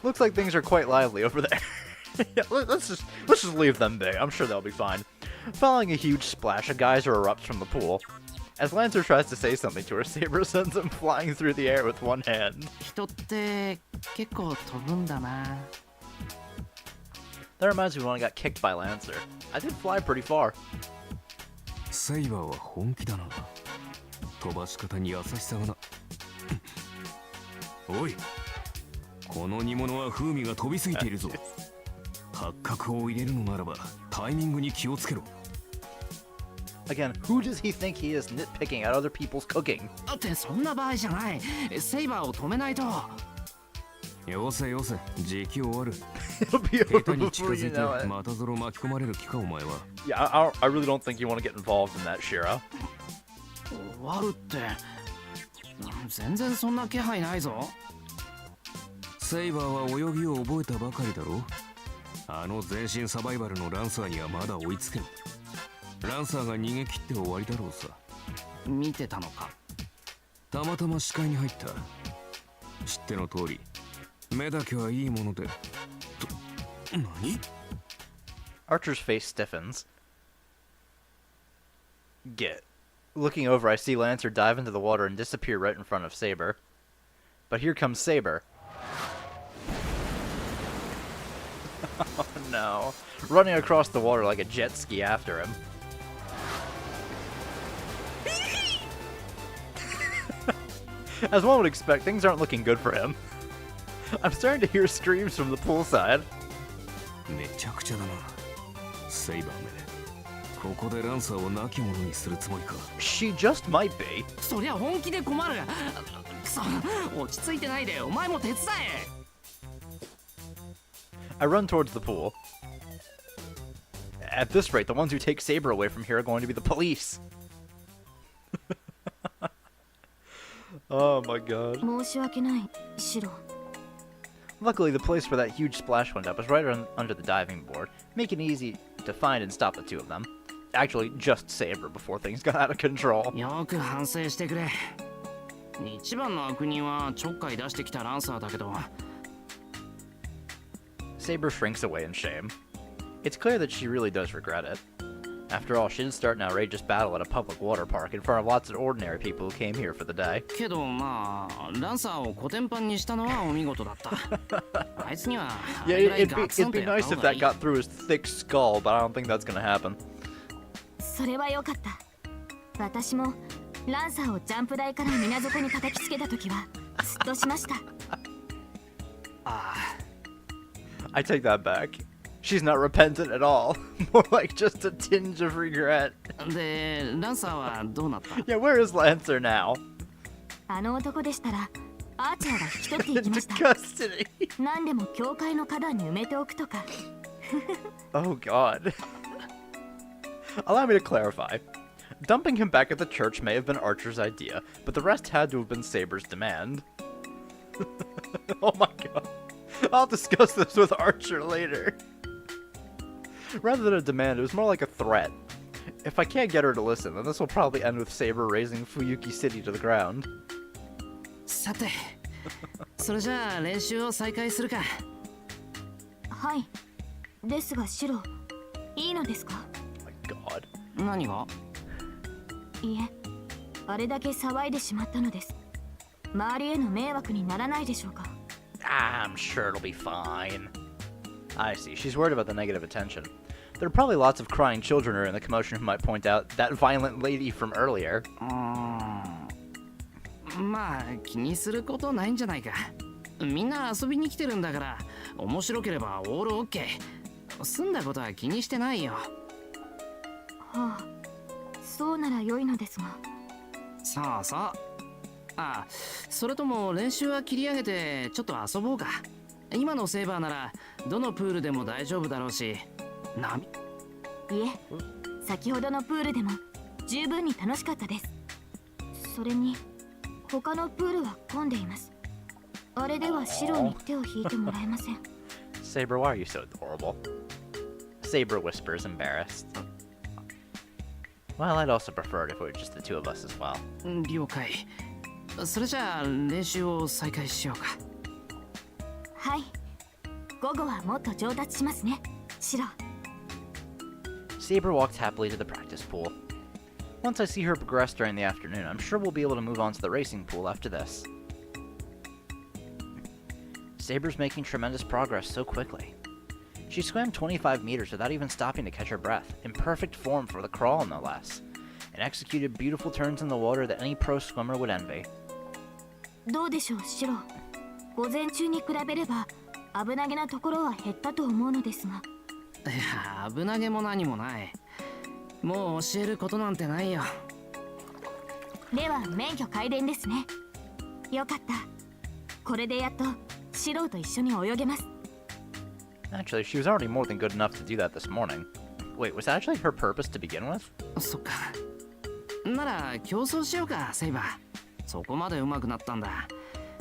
Looks like things are quite lively over there. Yeah, let's just leave them be. I'm sure they'll be fine. Following a huge splash, a geyser erupts from the pool. As Lancer tries to say something to her, Saber sends him flying through the air with one hand. 人って結構飛ぶんだな。 That reminds me when I got kicked by Lancer. I did fly pretty far. セイバーは本気だな。飛ばし方に優しさがな。おい、この煮物は風味が飛びすぎているぞ。八角を入れるのならばタイミングに気をつけろ。 Again, who does he think he is nitpicking at other people's cooking? だってそんな場合じゃない。セイバーを止めないと。よせよせ、時期終わる。 It'll be 下 over 手に近 before づ you いて know it. またぞろ巻き込まれる気かお前は。 Yeah, I really don't think you want to get involved in that, Shira. 終わるって。全然そんな気配ないぞ。セイバーは泳ぎを覚えたばかりだろ。あの全身サバイバルのランサーにはまだ追いつけん。ランサーが逃げ切って終わりだろうさ。見てたのか。たまたま視界に入った。知っての通り、目だけはいいもので。何？ Archer's face stiffens. Get. Looking over, I see Lancer dive into the water and disappear right in front of Saber. But here comes Saber. Oh no. Running across the water like a jet ski after him. As one would expect, things aren't looking good for him. I'm starting to hear screams from the poolside. めちゃくちゃだな。セイバーめ。ここでランサーを亡き者にするつもりか。She just might be. そりゃ本気で困る。くそ、落ち着いてないでお前も手伝え。 I run towards the pool. At this rate, the ones who take Saber away from here are going to be the police. Oh my god. 申し訳ない、シロ。Luckily, the place where that huge splash went up was right under the diving board, making it easy to find and stop the two of them. Actually, just Saber before things got out of control. よく反省してくれ。一番の悪人はちょっかい出してきたランサーだけど。Saber shrinks away in shame. It's clear that she really does regret it. After all, she didn't start an outrageous battle at a public water park in front of lots of ordinary people who came here for the day. けどまあ、ランサーをコテンパンにしたのはお見事だった。あいつには Yeah, it'd be nice if that got through his thick skull, but I don't think that's gonna happen. それは良かった。私もランサーをジャンプ台から水底に叩きつけた時はスッとしました。I take that back. She's not repentant at all. More like just a tinge of regret. で、ランサーはどうなった？ Yeah, where is Lancer now? あの男でしたらアーチャーが引き取っていきまし Into た。 custody. 何でも教会の花壇に埋めておくとか。 Oh god. Allow me to clarify. Dumping him back at the church may have been Archer's idea, but the rest had to have been Saber's demand. Oh my god. I'll discuss this with Archer later. Rather than a demand, it was more like a threat. If I can't get her to listen, then this will probably end with Saber razing Fuyuki City to the ground. さて、それじゃあ練習を再開するか。はい。ですがシロ、いいのですか？ Oh my god. 何が？いえ、あれだけ騒いでしまったのです。周りへの迷惑にならないでしょうか？ I'm sure it'll be fine. I see. She's worried about the negative attention. There are probably lots of crying children in the commotion who might point out that violent lady from earlier. まあ気にすることないんじゃないか。みんな遊びに来てるんだから、面白ければオールオッケー。済んだことは気にしてないよ。はあ、そうなら良いのですが。そうそう。あ、それとも練習は切り上げてちょっと遊ぼうか。今のセーバーならどのプールでも大丈夫だろうし。いえ、先ほどのプールでも十分に楽しかったです。それに他のプールは混んでいます。あれではシロに手を引いてもらえません。 Saber, why are you so adorable? Saber whispers, embarrassed. Well, I'd also prefer it if it were just the two of us as well. 了解。それじゃあ練習を再開しようか。はい。午後はもっと上達しますね、シロ。 Saber walked happily to the practice pool. Once I see her progress during the afternoon, I'm sure we'll be able to move on to the racing pool after this. Saber's making tremendous progress so quickly. She swam 25 meters without even stopping to catch her breath, in perfect form for the crawl no less, and executed beautiful turns in the water that any pro swimmer would envy. どうでしょう、シロ。午前中に比べれば危なげなところは減ったと思うのですが。いや、危なげも何もない。もう教えることなんてないよ。では免許改伝ですね。よかった。これでやっとシロと一緒に泳げます。 Actually, she was already more than good enough to do that this morning. Wait, was that actually her purpose to begin with? そっか。なら競争しようか、セイバー。そこまで上手くなったんだ。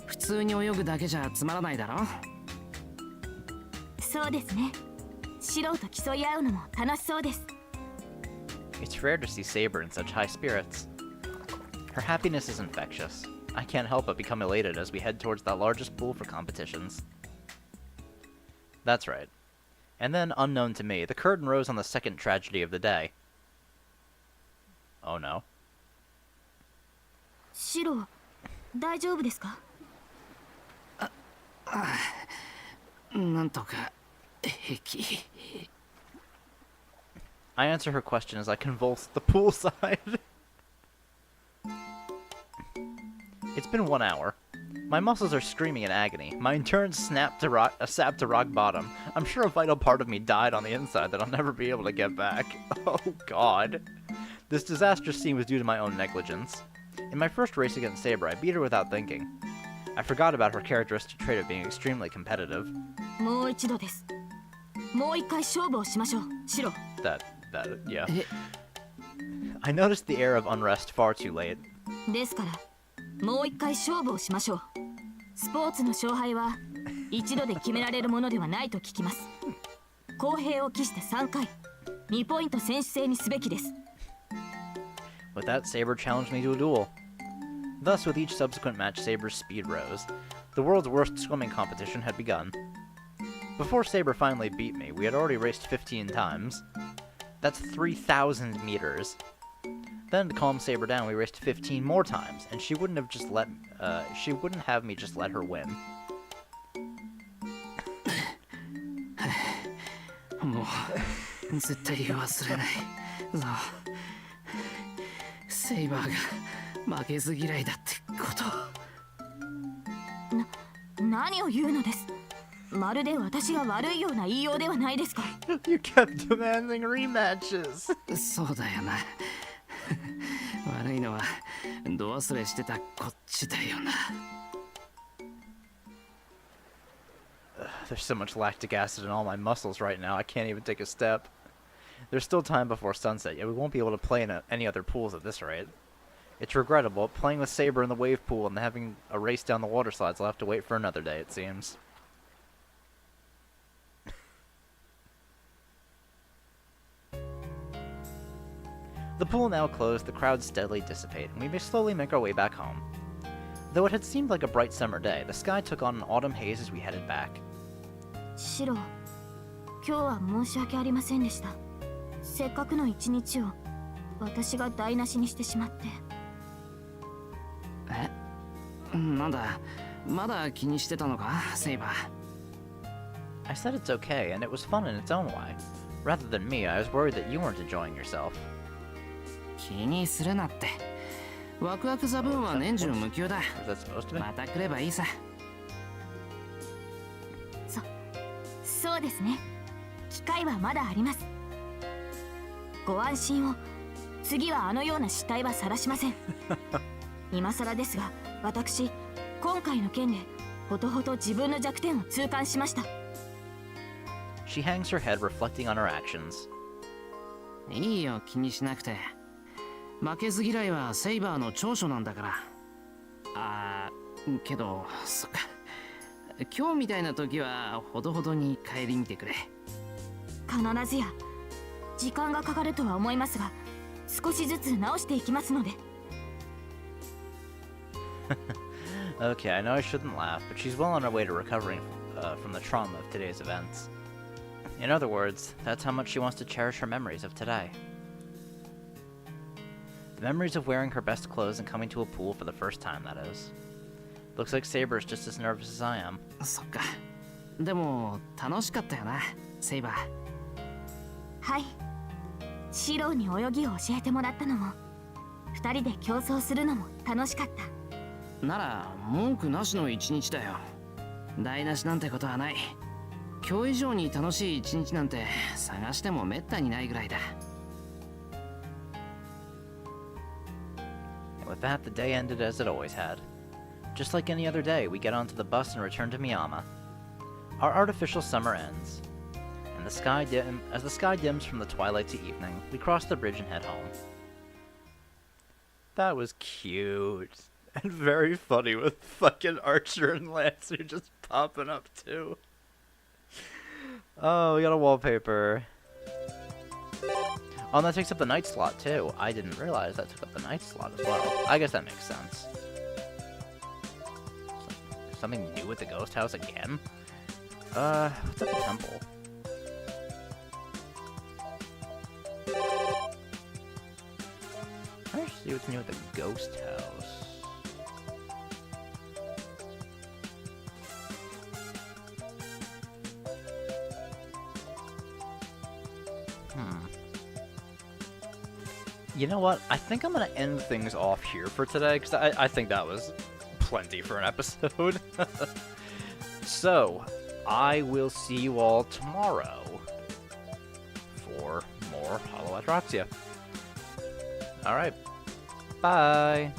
普通に泳ぐだけじゃつまらないだろ。そうですね。シロと競い合うのも楽しそうです。 It's rare to see Saber in such high spirits. Her happiness is infectious. I can't help but become elated as we head towards that largest pool for competitions. That's right. And then, unknown to me, the curtain rose on the second tragedy of the day. Oh no. シロ、大丈夫ですか？なんとか平気。I answer her question as I convulse at the poolside. It's been 1 hour. My muscles are screaming in agony. My endurance sapped to rock bottom. I'm sure a vital part of me died on the inside that I'll never be able to get back. Oh god. This disastrous scene was due to my own negligence. In my first race against Saber, I beat her without thinking. I forgot about her characteristic trait of being extremely competitive. もう一度です。もう一回勝負をしましょう、シロ。Yeah. I noticed the air of unrest far too late. ですから、もう一回勝負をしましょう。スポーツの勝敗は一度で決められるものではないと聞きます。公平を期して3回2ポイント選手制にすべきです。 With that, Saber challenged me to a duel. Thus, with each subsequent match, Saber's speed rose. The world's worst swimming competition had begun. Before Saber finally beat me, we had already raced 15 times. That's 3,000 meters. Then, to calm Saber down, we raced 15 more times, and she wouldn't have me just let her win. もう絶対忘れないぞ。セイバーが負けず嫌いだってこと。何を言うのです。まるで私が悪いような言いようではないですか。 You kept demanding rematches. そうだよな。悪いのはど忘れしてたこっちだよな。There's so much lactic acid in all my muscles right now, I can't even take a step. There's still time before sunset, yet we won't be able to play in any other pools at this rate. It's regrettable, playing with Saber in the wave pool and having a race down the water slides will have to wait for another day, it seems. The pool now closed, the crowds steadily dissipate, and we may slowly make our way back home. Though it had seemed like a bright summer day, the sky took on an autumn haze as we headed back. シロ、今日は申し訳ありませんでした。せっかくの一日を私が台無しにしてしまって。え、なんだ、まだ気にしてたのか、セイバー。I said it's okay, and it was fun in its own way. Rather than me, I was worried that you weren't enjoying yourself. 気にするなって。ワクワクザブーンは年中無休だ。Is that supposed to be? また来ればいいさ。そうですね。機会はまだあります。ご安心を。次はあのような失態は晒しません。今更ですが、私今回の件でほとほと自分の弱点を痛感しました。She hangs her head, reflecting on her actions. いいよ、気にしなくて。負けず嫌いはセイバーの長所なんだから。けど、そっか。今日みたいな時はほどほどに顧みてくれ。必ずや。時間がかかるとは思いますが、少しずつ直していきますので。Okay, I know I shouldn't laugh, but she's well on her way to recovering from the trauma of today's events. In other words, that's how much she wants to cherish her memories of today. The memories of wearing her best clothes and coming to a pool for the first time, that is. Looks like Saber's just as nervous as I am. そっか。でも楽しかったよな、セイバー。はい。シローに泳ぎを教えてもらったのも、二人で競争するのも楽しかった。なら文句なしの一日だよ。台無しなんてことはない。今日以上に楽しい一日なんて探してもめったにないぐらいだ。And with that, the day ended as it always had. Just like any other day, we get onto the bus and return to Miyama. Our artificial summer ends, and as the sky dims from the twilight to evening, we cross the bridge and head home. That was cute. And very funny with fucking Archer and Lancer just popping up too. Oh, we got a wallpaper. Oh, and that takes up the night slot too. I didn't realize that took up the night slot as well. I guess that makes sense. Something new with the ghost house again? What's at the temple? Let's see what's new with the ghost house. You know what? I think I'm gonna end things off here for today, because I think that was plenty for an episode. So, I will see you all tomorrow for more Hollow Ataraxia. Alright, bye!